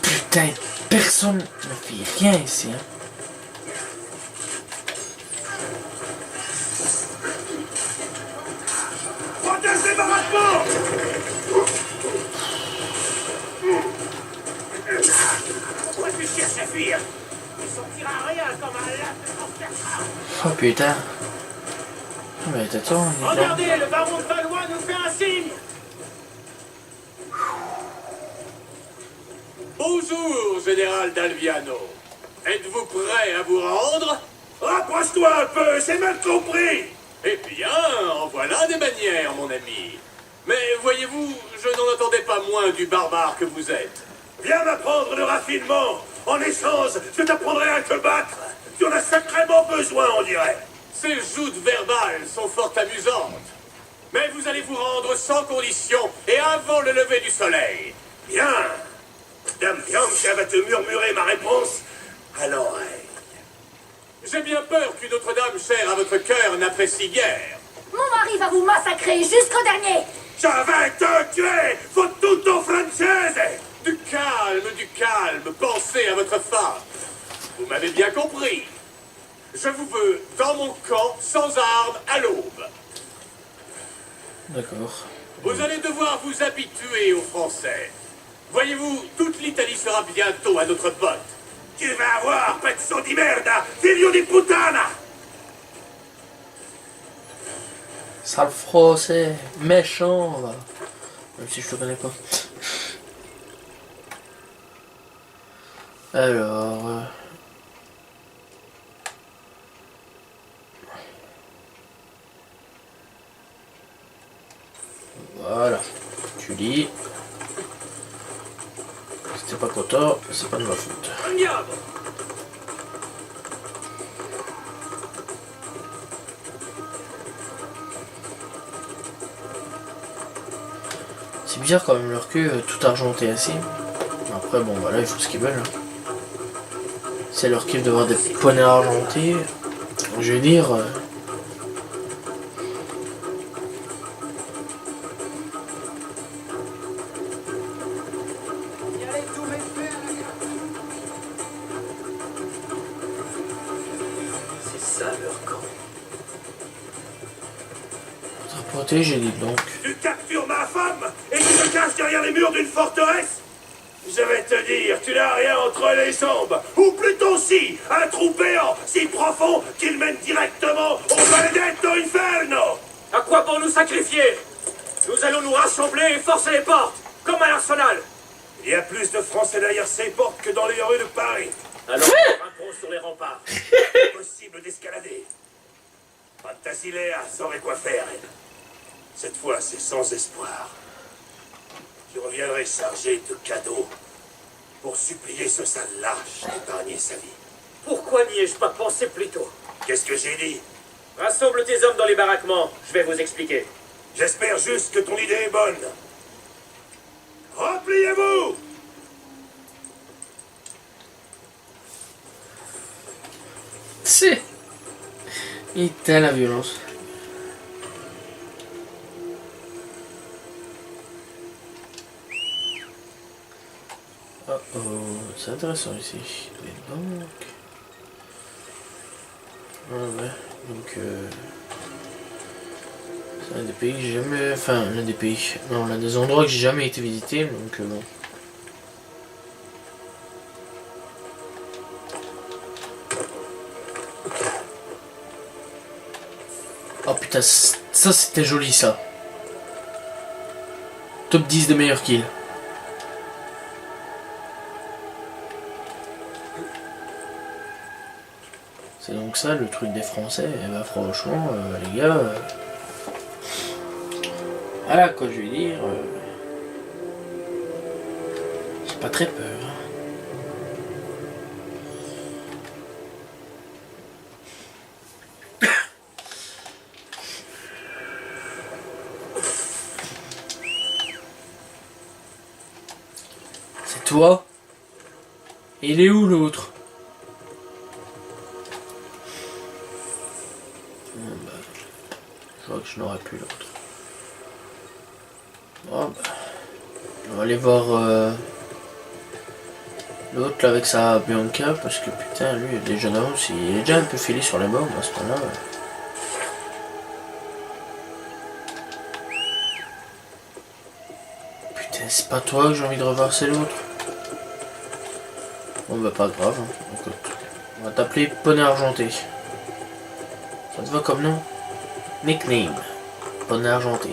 Putain, personne ne fait rien ici, hein. Protège les baraquements! Pourquoi tu cherches à fuir? Il sortira rien comme un lac de Oh putain. Mais attends, il est là. Regardez, le baron de Valois nous fait un signe! Bonjour, général d'Alviano. Êtes-vous prêt à vous rendre? Rapproche-toi un peu, c'est mal compris! Eh bien, en voilà des manières, mon ami. Mais voyez-vous, je n'en attendais pas moins du barbare que vous êtes. Viens m'apprendre le raffinement! En échange, je t'apprendrai à te battre! Tu en as sacrément besoin, on dirait! Ces joutes verbales sont fort amusantes. Mais vous allez vous rendre sans condition et avant le lever du soleil. Bien! Dame Bianca va te murmurer ma réponse à l'oreille. J'ai bien peur qu'une autre dame chère à votre cœur n'apprécie guère. Mon mari va vous massacrer jusqu'au dernier. Je vais te tuer! Faut tutto francese! Du calme, pensez à votre femme. Vous m'avez bien compris. Je vous veux dans mon camp, sans armes, à l'aube. D'accord. Vous allez devoir vous habituer aux Français. Voyez-vous, toute l'Italie sera bientôt à notre botte. Tu vas voir, pezzo di merda! Figlio di puttana! Sale français, méchant, va. Même si je te connais pas. Alors... Voilà. C'était pas Kotor, c'est pas de ma faute. C'est bizarre quand même leur queue tout argenté ainsi. Après bon voilà, ils font ce qu'ils veulent. Hein. C'est leur kiff de voir des poneys argentés. Je vais dire... C'est ça leur camp. Très protégé, dis donc. Tu captures ma femme et tu te caches derrière les murs d'une forteresse? Je vais te dire, tu n'as rien entre les jambes. Ou plutôt si, un trou béant, si profond qu'il mène directement au Maledetto Inferno. À quoi bon nous sacrifier? Nous allons nous rassembler et forcer les portes, comme à l'Arsenal. Il y a plus de Français derrière ces portes que dans les rues de Paris. Alors, grimpons sur les remparts. Impossible d'escalader. Fantasilea saurait quoi faire, elle. Cette fois, c'est sans espoir. Je reviendrai chargé de cadeaux pour supplier ce sale lâche d'épargner sa vie. Pourquoi n'y ai-je pas pensé plus tôt? Qu'est-ce que j'ai dit? Rassemble tes hommes dans les baraquements, je vais vous expliquer. J'espère juste que ton idée est bonne. Repliez-vous! C'est... Il était la violence. Oh oh, c'est intéressant ici. Les banques. Ah ouais, donc c'est un des pays que j'ai jamais... Enfin, l'un des pays... Non, l'un des endroits que j'ai jamais été visité, donc bon. Oh putain, ça c'était joli ça. Top 10 des meilleurs kills. C'est donc ça le truc des Français. Et bah franchement, les gars... voilà quoi, je vais dire... j'ai pas très peur. C'est toi? Et il est où l'autre? Je crois que je n'aurais plus l'autre. Oh bah. On va aller voir l'autre là avec sa Bianca parce que putain lui déjà d'avance il est déjà un peu filé sur les bords à ce moment là. Putain c'est pas toi que j'ai envie de revoir, c'est l'autre. Bon bah pas grave, hein. Écoute, on va t'appeler Poney Argenté. Ça te va comme nom? Nickname, Poney Argenté.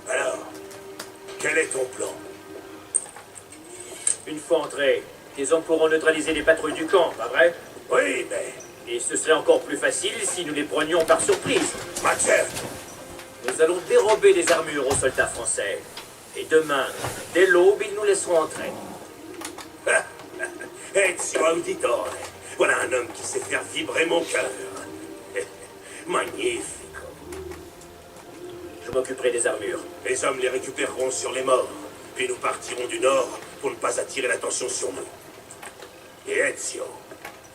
Alors, quel est ton plan? Une fois entrés, tes hommes pourront neutraliser les patrouilles du camp, pas vrai? Oui, mais... Et ce serait encore plus facile si nous les prenions par surprise. ma chef, Nous allons dérober les armures aux soldats français. Et demain, dès l'aube, ils nous laisseront entrer. Ezio Auditore. Voilà un homme qui sait faire vibrer mon cœur. Magnifique. Je m'occuperai des armures. Les hommes les récupéreront sur les morts, puis nous partirons du nord pour ne pas attirer l'attention sur nous. Et Ezio,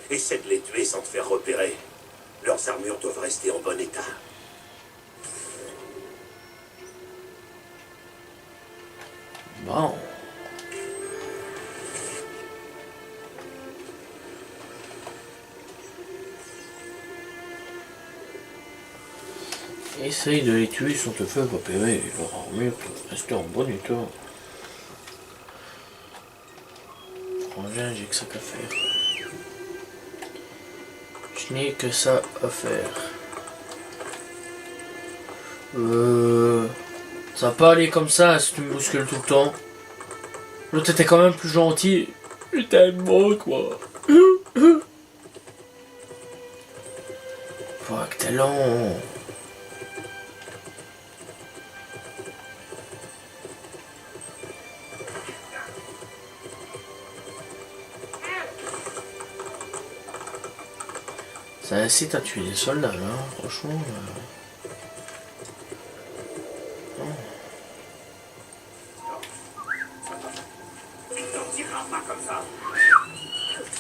essaie de les tuer sans te faire repérer. Leurs armures doivent rester en bon état. Bon. Essaye de les tuer sans te faire repérer. Leur armure doit rester en bon état. Frangin, j'ai que ça qu'à faire. Je n'ai que ça à faire. Ça va pas aller comme ça si tu me bouscules tout le temps. L'autre était quand même plus gentil. Je t'aime moi, quoi. Fuck, t'es long. Ça incite à tuer des soldats, là, franchement. Il t'en tirera pas comme ça.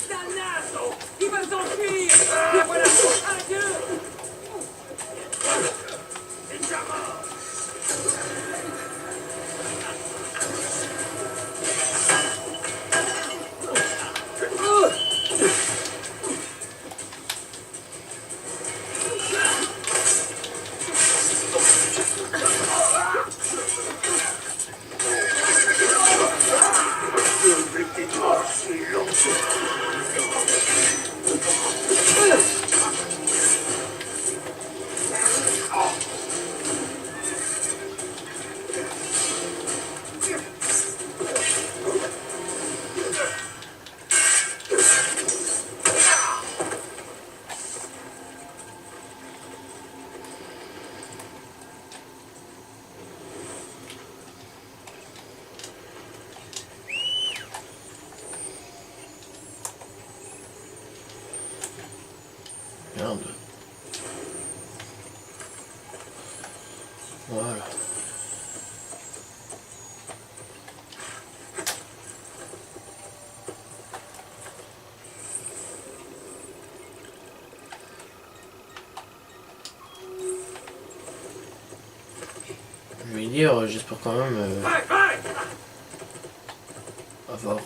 Danazo, il va s'enfuir. Et voilà, adieu. C'est déjà mort. Merde. Voilà. Je vais dire, j'espère quand même avoir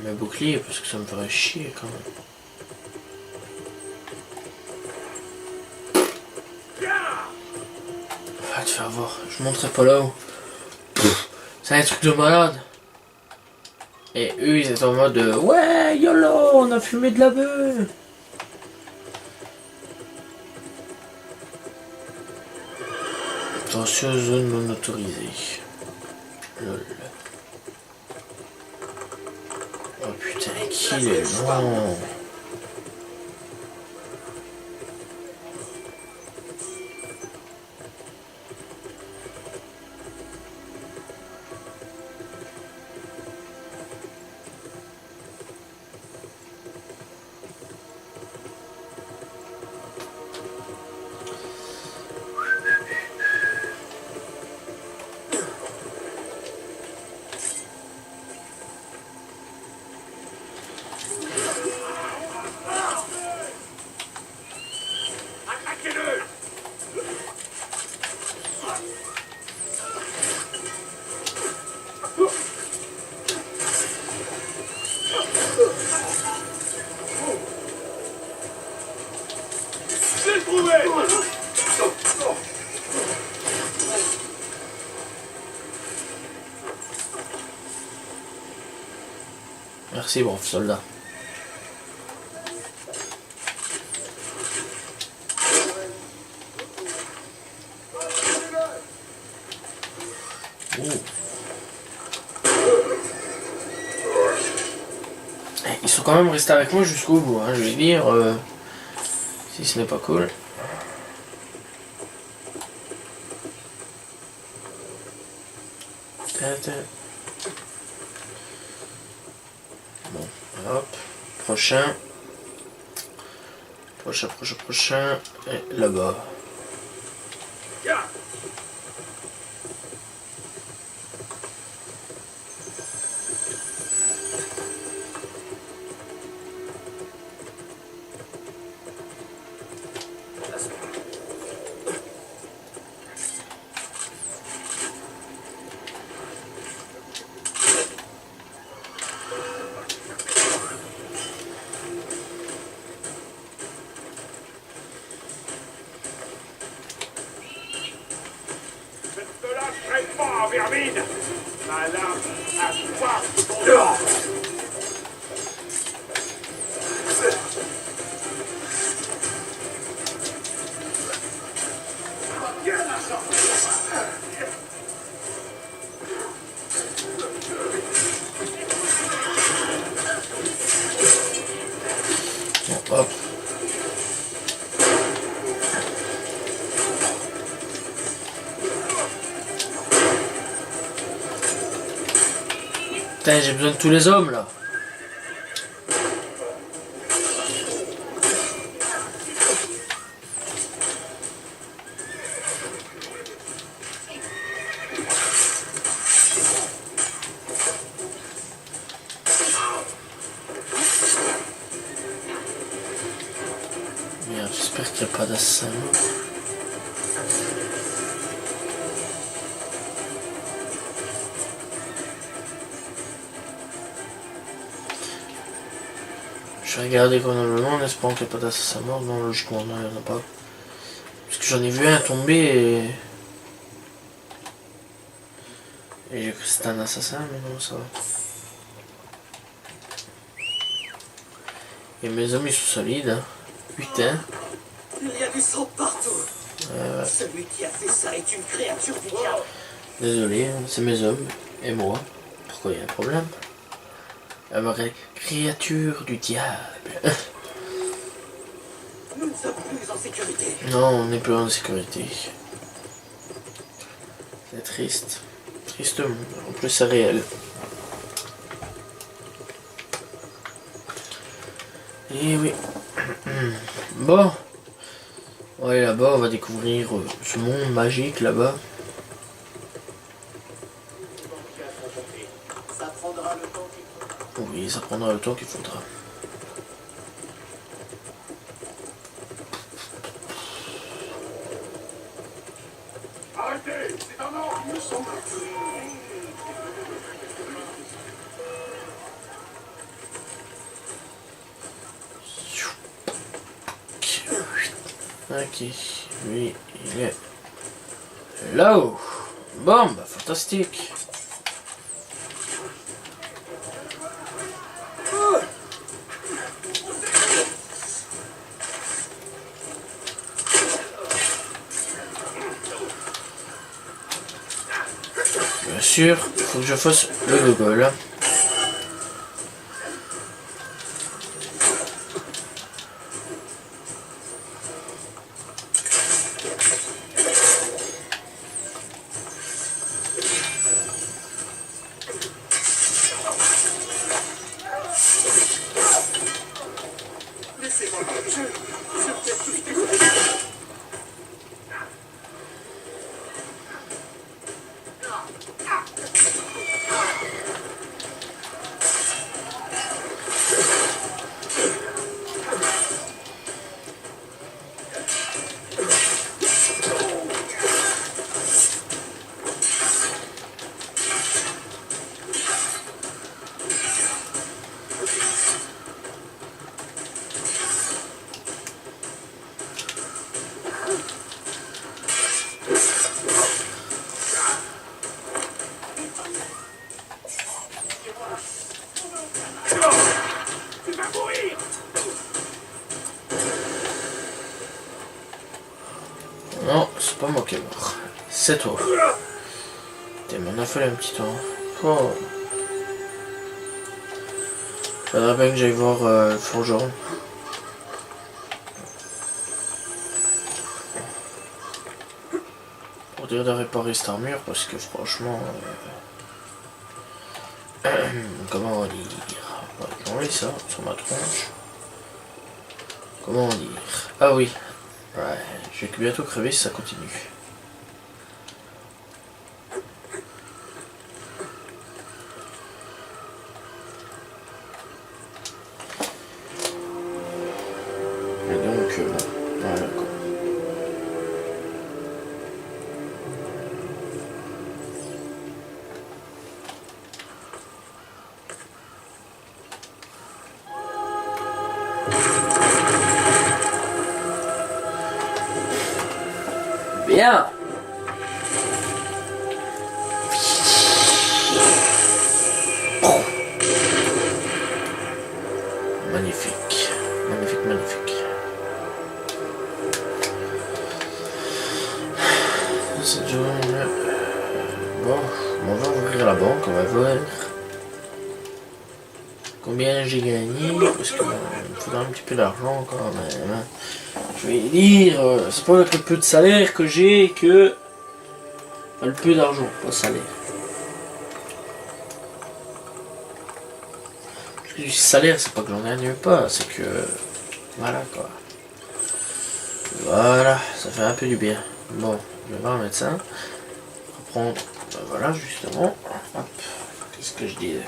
mes boucliers parce que ça me ferait chier quand même. Ah, te faire voir, je montrerai pas là-haut. C'est un truc de malade. Et eux, ils étaient en mode ouais, YOLO, on a fumé de la bœuf. Attention, zone non autorisée. Lol. Oh putain, qu'il est long. Attaquez-le. Je l'ai trouvé. Merci, brave soldat. Ils sont quand même restés avec moi jusqu'au bout, hein, je vais dire, si ce n'est pas cool. Bon, hop, prochain. Prochain, et là-bas. Je ne te lâcherai pas, vermine. Ma lame a soif de ton sang. Hop. Putain, j'ai besoin de tous les hommes là. Merde, j'espère qu'il n'y a pas d'assassin. Je vais regarder convenablement en espérant qu'il n'y a pas d'assassin mort. Non, logiquement, non, il n'y en a pas. Parce que j'en ai vu un tomber et j'ai cru que c'était un assassin, mais non, ça va. Et mes hommes, ils sont solides, hein. Putain. Il y a du sang partout. Ouais. Celui qui a fait ça est une créature du diable. Désolé, hein, c'est mes hommes et moi. Pourquoi il y a un problème? Alors, créature du diable. Nous ne sommes plus en sécurité. Non, on n'est plus en sécurité. C'est triste. Triste monde. En plus, c'est réel. Et oui. Bon. On va aller là-bas, on va découvrir ce monde magique là-bas. Ça prendra le temps qu'il faut. Oui, ça prendra le temps qu'il faudra. Arrêtez, c'est un ordre, il me semble. Ok, lui, il est là-haut. Bon, bah fantastique. Bien sûr, il faut que je fasse le gogol. Laissez-moi. Je vais tout écouter. Tu vas mourir. Non, c'est pas moi qui est mort. C'est toi. T'es m'en as fallu un petit temps. Oh. Faudrait bien que j'aille voir le forgeron. Pour dire de réparer cette armure parce que franchement... comment dire... On va enlever ça sur ma tronche. Comment dire... Ah oui. Ouais, je vais bientôt crever si ça continue. Et donc, bon, voilà quoi. Bien. Magnifique, magnifique, magnifique. C'est déjà bon, on va ouvrir la banque, on va voir combien j'ai gagné, parce que il me faudra un petit peu d'argent quand même. Hein. Je vais dire, c'est pas avec le peu de salaire que j'ai que le peu d'argent, pas salaire. Du salaire, c'est pas que j'en gagne pas, c'est que voilà quoi. Voilà, ça fait un peu du bien. Bon, je vais voir un médecin. Reprendre, ben voilà justement. Hop, qu'est-ce que je disais?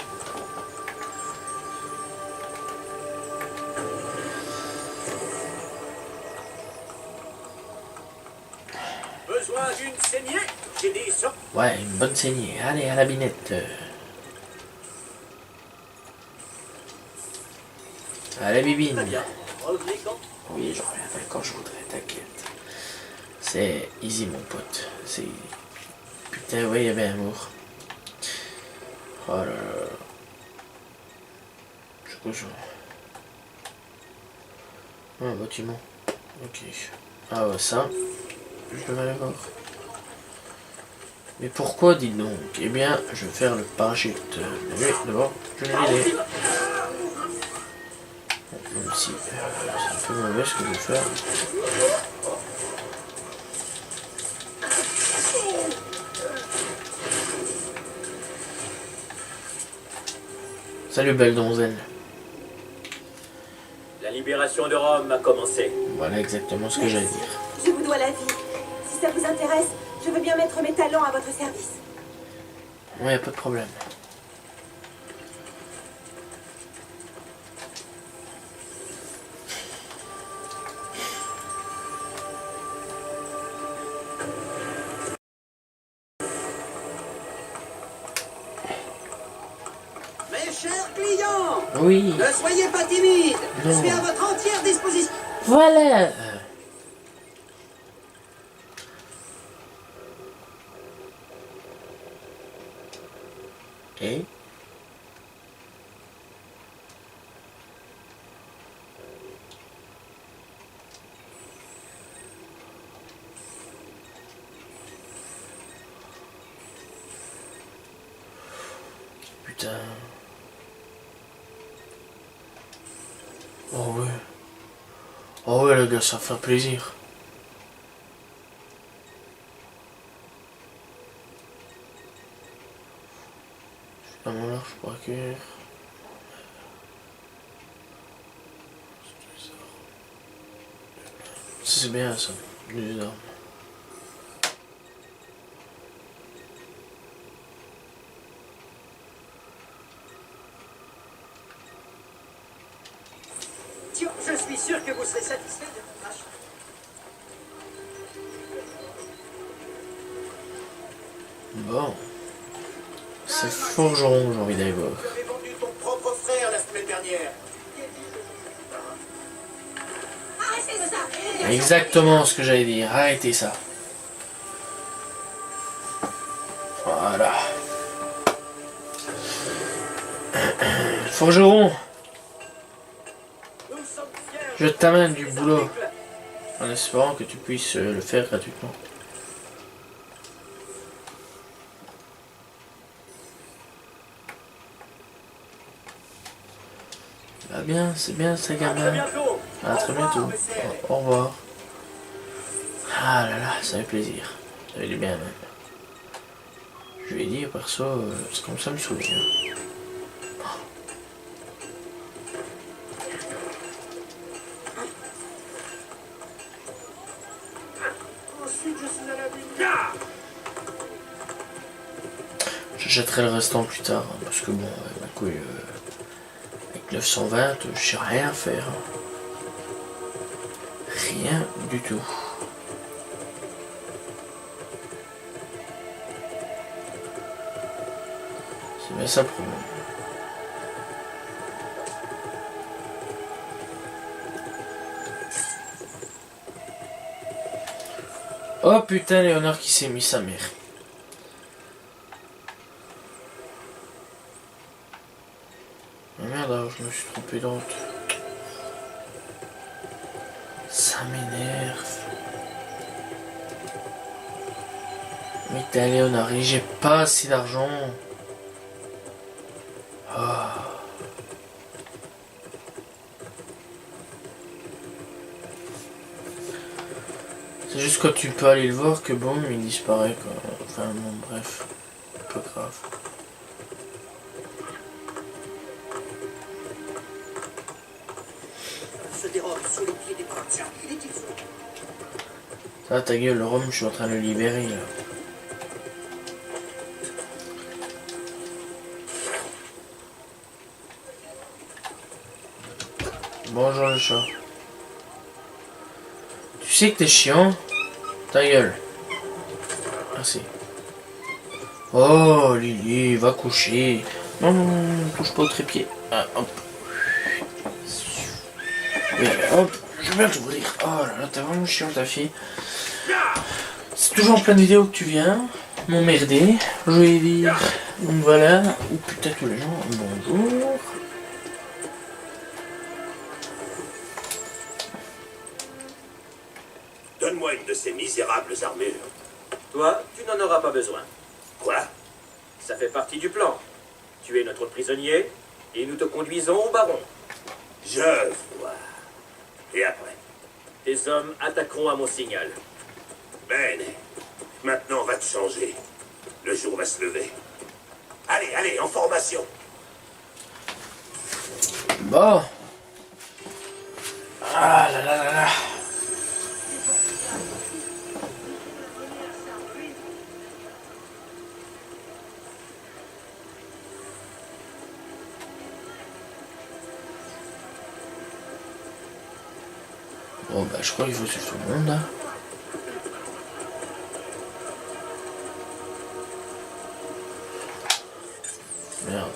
Besoin d'une saignée? J'ai dit ça. Ouais, une bonne saignée. Allez, à la binette. Allez, bibine. Très bien. Revenez quand? Oui, je reviendrai quand je voudrais, t'inquiète. C'est easy, mon pote. C'est... Putain, ouais, il y avait un amour. Oh là là. Je sais quoi ça? Un bâtiment. Ok. Ah ouais, ça. Je vais aller voir. Mais pourquoi, dites donc? Eh bien, je vais faire le parachute. Mais oui, d'abord, je l'ai l'idée. Bon, même si c'est un peu mauvais ce que je vais faire. Salut, belle donzelle. La libération de Rome a commencé. Voilà exactement ce que j'allais dire. Je vous dois la vie. Si ça vous intéresse, je veux bien mettre mes talents à votre service. Ouais, pas de problème. Mes chers clients, Oui, ne soyez pas timides. Je Non. suis à votre entière disposition. voilà. Et putain. Oh ouais. Oh ouais, les gars, ça fait plaisir. À mon large pour accueillir. C'est bien ça, des armes. Tiens, je suis sûr que vous serez satisfait de mon achat. Bon. C'est forgeron, j'ai envie d'aller voir. Tu avais vendu ton propre frère la semaine dernière. Arrêtez ça! Exactement ce que j'allais dire, arrêtez ça. Voilà. Forgeron, Nous sommes fiers. je t'amène du boulot en espérant que tu puisses le faire gratuitement. Ah bien, c'est bien ça, À très gamin. bientôt. À très bientôt. Au revoir. Ah là là, ça fait plaisir. Ça fait du bien même. Je vais dire perso, c'est comme ça me souvient. Ensuite, je suis à la ville. J'achèterai le restant plus tard, hein, parce que bon, ma couille, avec 920, je sais rien faire. Rien du tout. C'est bien ça le problème. Oh putain, Léonard qui s'est mis sa mère. Oh merde, alors je me suis trompé de route. Ça m'énerve. Mais t'es Léonard, j'ai pas assez d'argent. Ah. C'est juste quand tu peux aller le voir que bon, il disparaît quoi. Enfin bon, bref. Pas grave. Se dérobe sous les pieds des princes. Il est ici. Ça va ta gueule, le rhum, je suis en train de le libérer là. Bonjour le chat. Tu sais que t'es chiant? Ta gueule. Merci. Oh Lily, va coucher. Non, non, non, ne touche pas au trépied. Ah, hop. Et hop, je viens t'ouvrir. Oh là là, t'es vraiment chiant ta fille. C'est toujours en pleine vidéo que tu viens. M'emmerder. Je vais dire. Donc voilà. Ou putain tous les gens. Bonjour. Donne-moi une de ces misérables armures. Toi, tu n'en auras pas besoin. Quoi? Ça fait partie du plan. Tu es notre prisonnier et nous te conduisons au baron. Je vois. Et après? Tes hommes attaqueront à mon signal. Bene. Maintenant, on va te changer. Le jour va se lever. Allez, allez, en formation. Bon. Ah là là là là. Bon bah je crois qu'il faut suivre tout le monde là. Merde.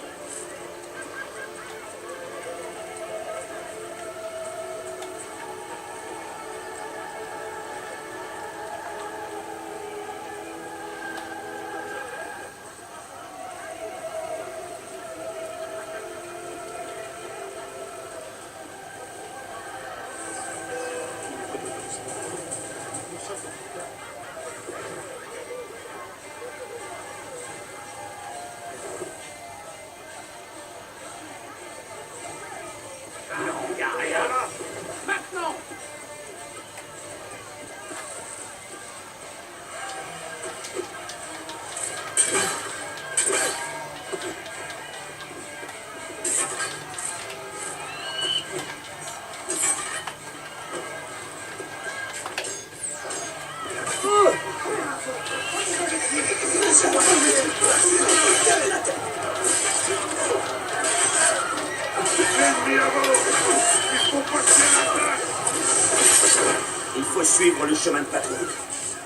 Il faut suivre le chemin de patrouille.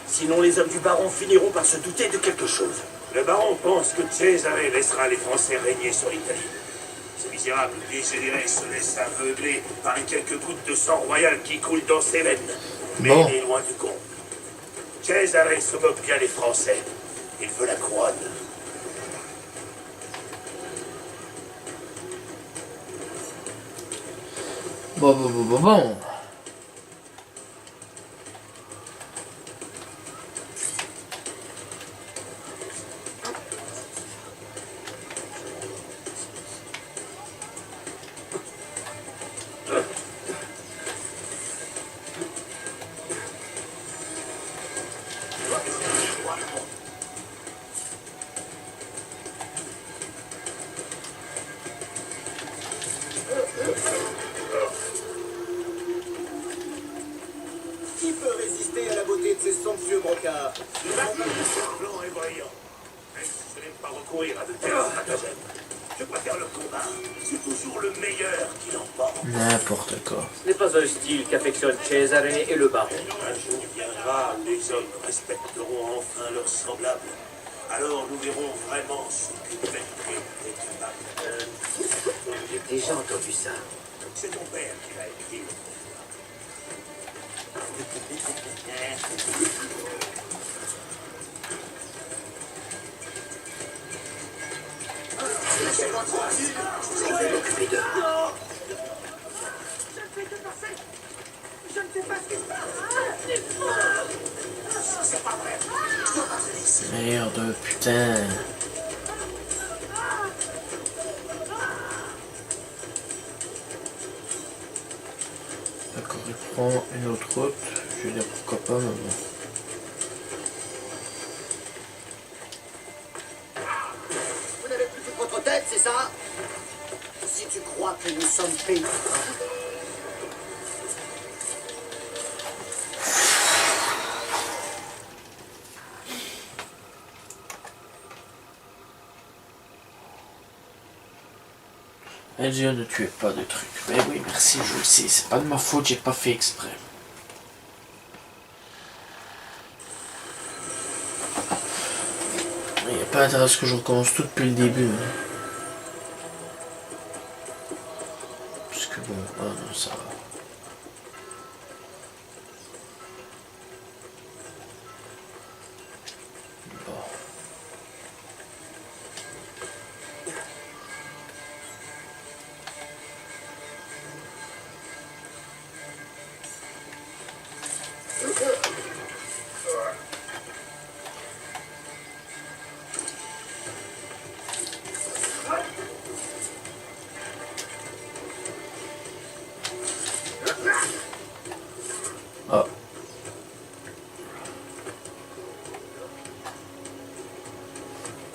Sinon, les hommes du baron finiront par se douter de quelque chose. Le baron pense que Cesare laissera les Français régner sur l'Italie. Ce misérable dégénéré se laisse aveugler par les quelques gouttes de sang royal qui coulent dans ses veines. Mais Bon. il est loin du compte. Cesare se moque bien des Français. Il veut la couronne. Bon. Qui peut résister à la beauté de ces somptueux brocards? Blanc et brillant. Même si je n'aime pas recourir à de tels stratagèmes. Je préfère le combat. C'est toujours le meilleur qui l'emporte. N'importe quoi. Ce n'est pas un style qu'affectionnent Cesare et le baron. Un jour viendra, les hommes respecteront enfin leurs semblables. Alors nous verrons vraiment ce qu'une belle crime est capable. J'ai déjà entendu ça. C'est ton père qui l'a écrit. Laissez-moi tranquille. Je vais m'occuper d'eux. Je ne fais que passer. Je ne sais pas ce qui se passe. C'est pas vrai. Je dois pas te laisser. Merde, putain. D'accord, il prend une autre route. Je vais dire pourquoi pas, mais bon. tu crois que nous sommes payés? Elle dit ne tuez pas de trucs. Mais oui, merci, je le sais. C'est pas de ma faute, j'ai pas fait exprès. Il n'y a pas intérêt à ce que je recommence tout depuis le début. Hein. Parce que bon, ah non, ça va. Bon. Ah.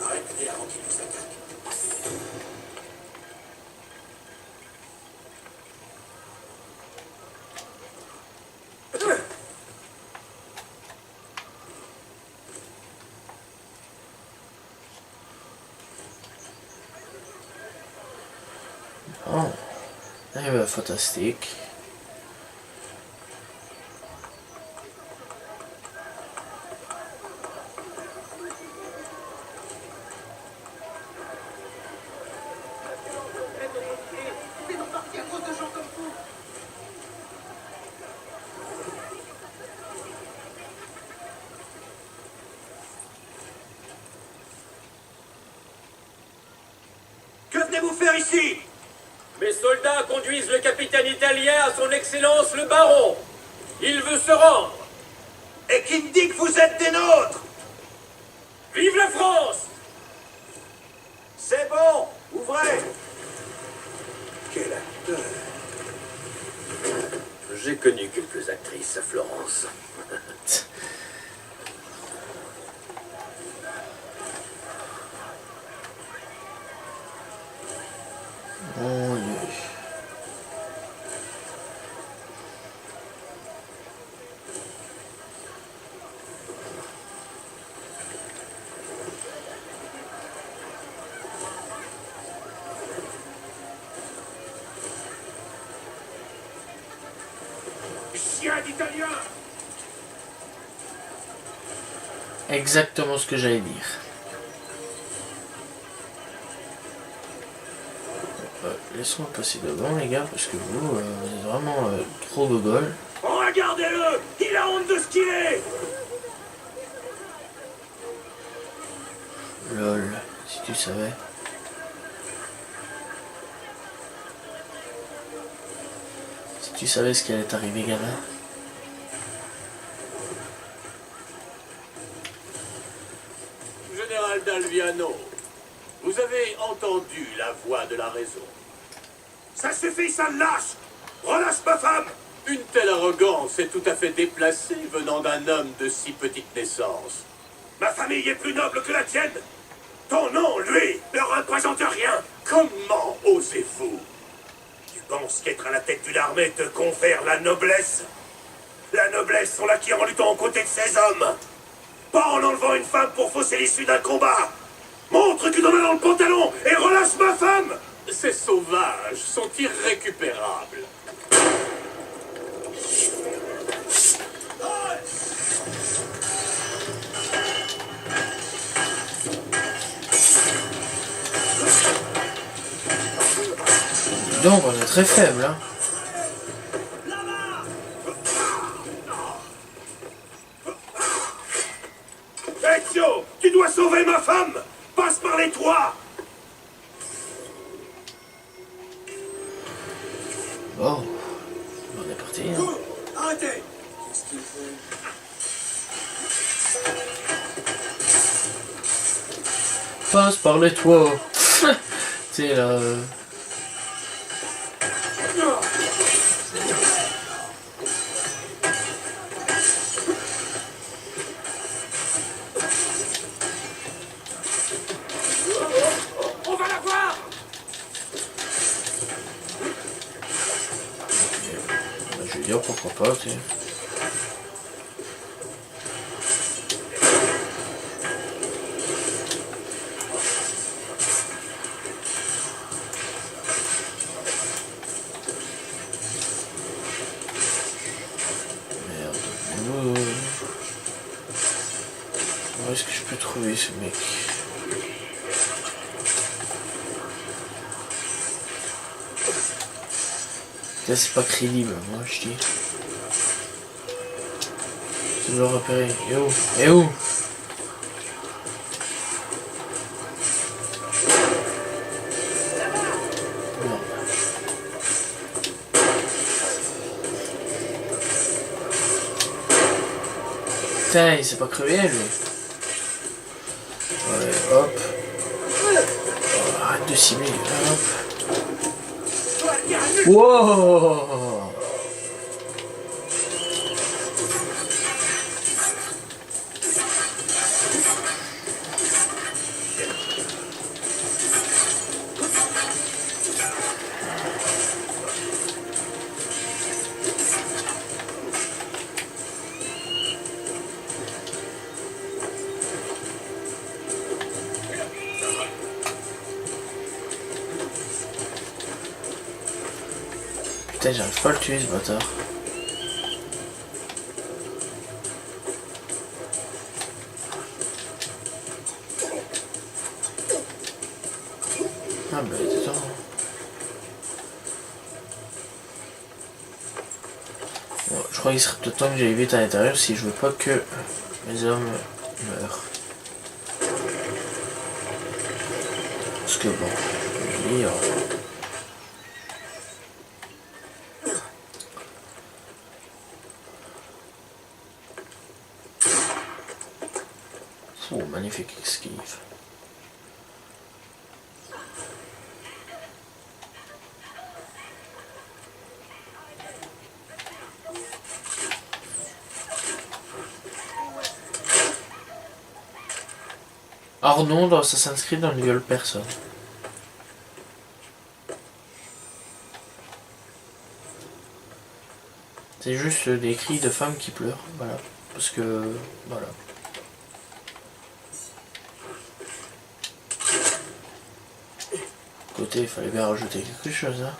Arrête-les avant qu'ils nous attaquent. Oh. Eh ben, fantastique. Que venez-vous faire ici? Mes soldats conduisent le capitaine italien à son excellence le baron. Il veut se rendre. Et qui me dit que vous êtes des nôtres? Vive la France! C'est bon, ouvrez. Quel acteur. J'ai connu quelques actrices à Florence. Oh, Dieu. Chien d'italien. Exactement ce que j'allais dire. Laissons-moi passer devant, les gars, parce que vous êtes vraiment trop gogol. Regardez-le. Il a honte de ce qu'il est. Lol, si tu savais. Si tu savais ce qui allait t'arriver, gamin. Général d'Alviano, vous avez entendu la voix de la raison. Ça suffit, sale lâche. Relâche ma femme. Une telle arrogance est tout à fait déplacée venant d'un homme de si petite naissance. Ma famille est plus noble que la tienne. Ton nom, lui, ne représente rien. Comment osez-vous? Tu penses qu'être à la tête d'une armée te confère la noblesse? La noblesse, on l'acquiert en luttant aux côtés de ces hommes. Pas en enlevant une femme pour fausser l'issue d'un combat. Montre que tu en as dans le pantalon et relâche ma femme. Ces sauvages sont irrécupérables. Donc on est très faible, hein. Ezio, tu dois sauver ma femme. Passe par les toits. Bon, on est parti. Hein. Arrêtez! Qu'est-ce qu'il fait? Passe par les toits. C'est là. On va la voir. veux dire pourquoi pas, tu sais. Merde. Où est-ce que je peux trouver ce mec? Là, c'est pas crédible, moi je dis. Tu dois repérer. Et où? Et où? Non. Putain, il s'est pas crevé lui. Ouais, hop. Oh, arrête de cibler, hop. Wow! Putain, j'arrive pas à le tuer ce bâtard. Ah bah attends. Bon, je crois qu'il serait peut-être temps que j'aille vite à l'intérieur si je veux pas que mes hommes meurent. Parce que bon, lui, oh, magnifique esquive. Arnaud dans Assassin's Creed ne viole personne. C'est juste des cris de femmes qui pleurent, voilà. Parce que, voilà. Côté, il fallait bien rajouter quelque chose, hein.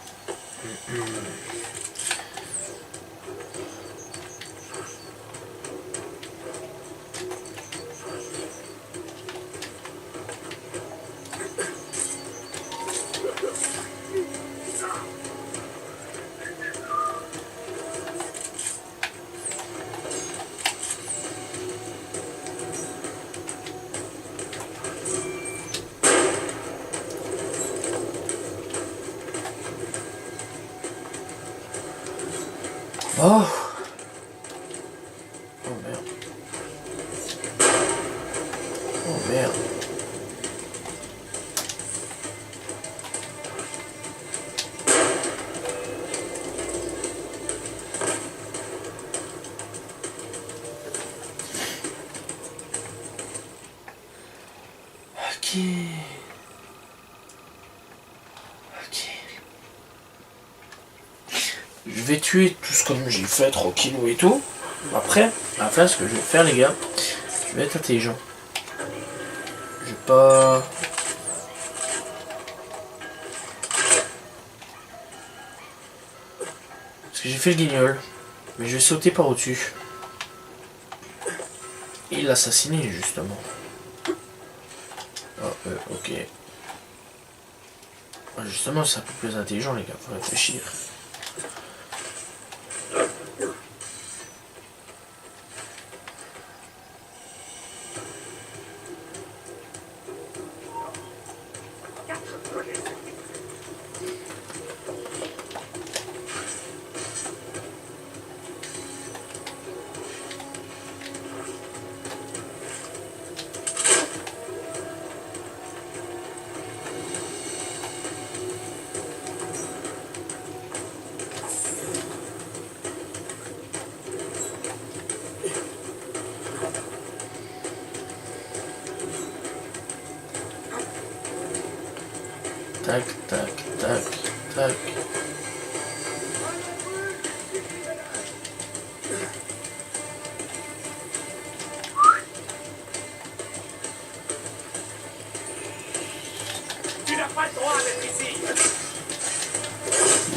Oh! Oh merde. Oh merde. Ok. Je vais tuer tout ce que j'ai fait tranquillou et tout. Après, à la fin, ce que je vais faire, les gars, je vais être intelligent. Je vais pas... Parce que j'ai fait le guignol. Mais je vais sauter par au-dessus. Et l'assassiner, justement. Oh, ok. Justement, c'est un peu plus intelligent, les gars. Faut réfléchir. Tac, tac, tac, tac.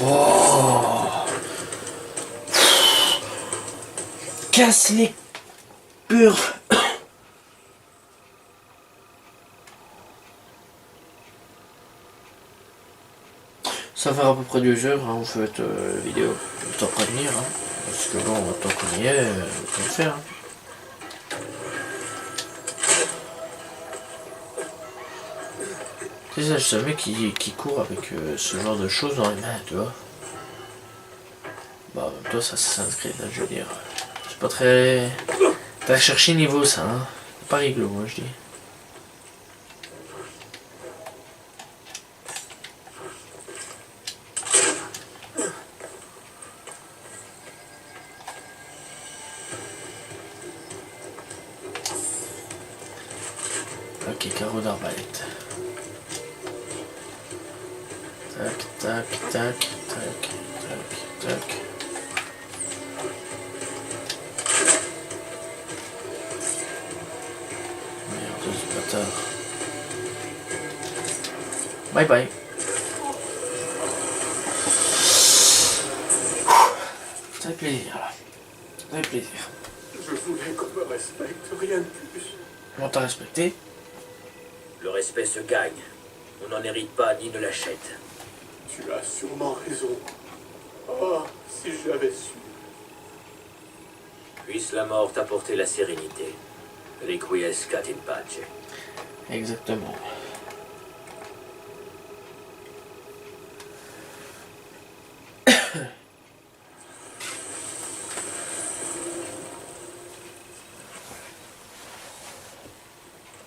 Oh. Casse les purs. Ça va faire à peu près 2 heures, hein, vous faites la vidéo. Autant prévenir, hein, parce que bon, tant qu'on y est, autant le faire. Hein. C'est ça, je savais qui court avec ce genre de choses dans les mains, tu vois. Bah, en même temps, ça s'inscrit, là, je veux dire. C'est pas très... T'as cherché niveau, ça, hein. Pas rigolo, moi, je dis. Ok, carreau d'arbalète. Tac, tac, tac, tac, tac, tac. Merde, ce bâtard. Bye bye. Ça fait plaisir là. Ça fait plaisir. Je voulais qu'on me respecte, rien de plus. On t'a respecté? Le respect se gagne. On n'en hérite pas ni ne l'achète. Tu as sûrement raison. Oh, si j'avais su. Puisse la mort t'apporter la sérénité. Requiescat in pace. Exactement.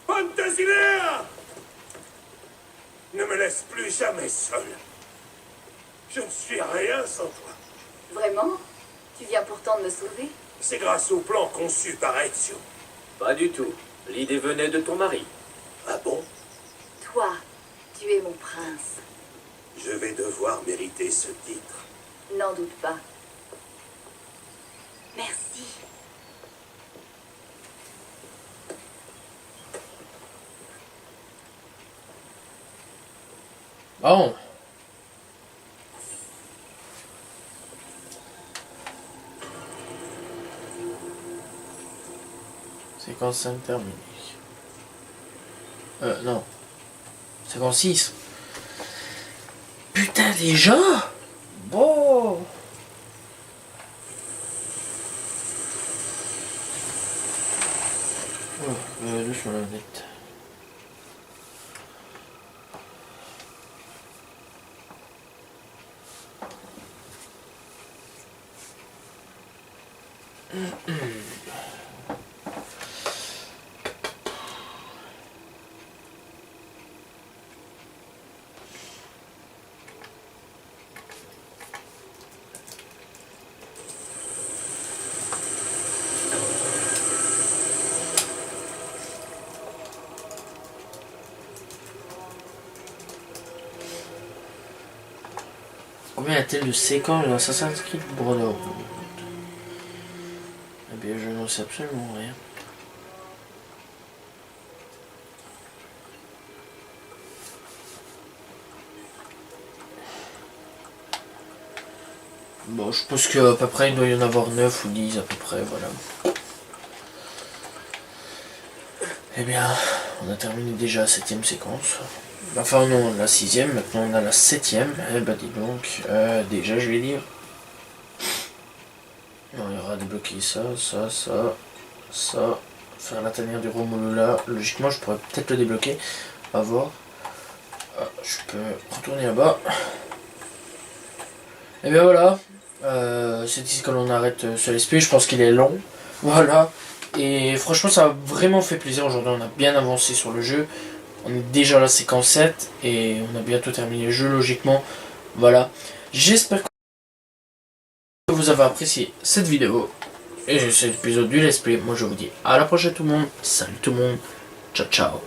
Fantasilea! Ne me laisse plus jamais seul. Je ne suis rien sans toi. Vraiment? Tu viens pourtant de me sauver? C'est grâce au plan conçu par Ezio. Pas du tout. L'idée venait de ton mari. Ah bon? Toi, tu es mon prince. Je vais devoir mériter ce titre. N'en doute pas. Merci. Bon. Séquence 5 terminée. Non. Séquence 6. Putain, déjà? Bon. Oh, doucement la manette. Combien y a-t-il de séquences dans Assassin's Creed Brotherhood? Eh bien, je n'en sais absolument rien. Bon, je pense qu'à peu près il doit y en avoir 9 ou 10 à peu près, voilà. Eh bien, on a terminé déjà la 7ème séquence. Enfin non, la 6ème, maintenant on a la 7ème. Eh ben dis donc, déjà je vais dire. On ira débloquer ça, ça, ça, ça. Faire la tanière du Romolo là. Logiquement je pourrais peut-être le débloquer. On va voir. Ah, je peux retourner là-bas. Et bien voilà. C'est ici que l'on arrête ce LSP. Je pense qu'il est long. Voilà. Et franchement ça a vraiment fait plaisir aujourd'hui. On a bien avancé sur le jeu. On est déjà à la séquence 7 et on a bientôt terminé le jeu logiquement. Voilà. J'espère que vous avez apprécié cette vidéo et cet épisode du Let's Play. Moi je vous dis à la prochaine tout le monde. Salut tout le monde. Ciao ciao.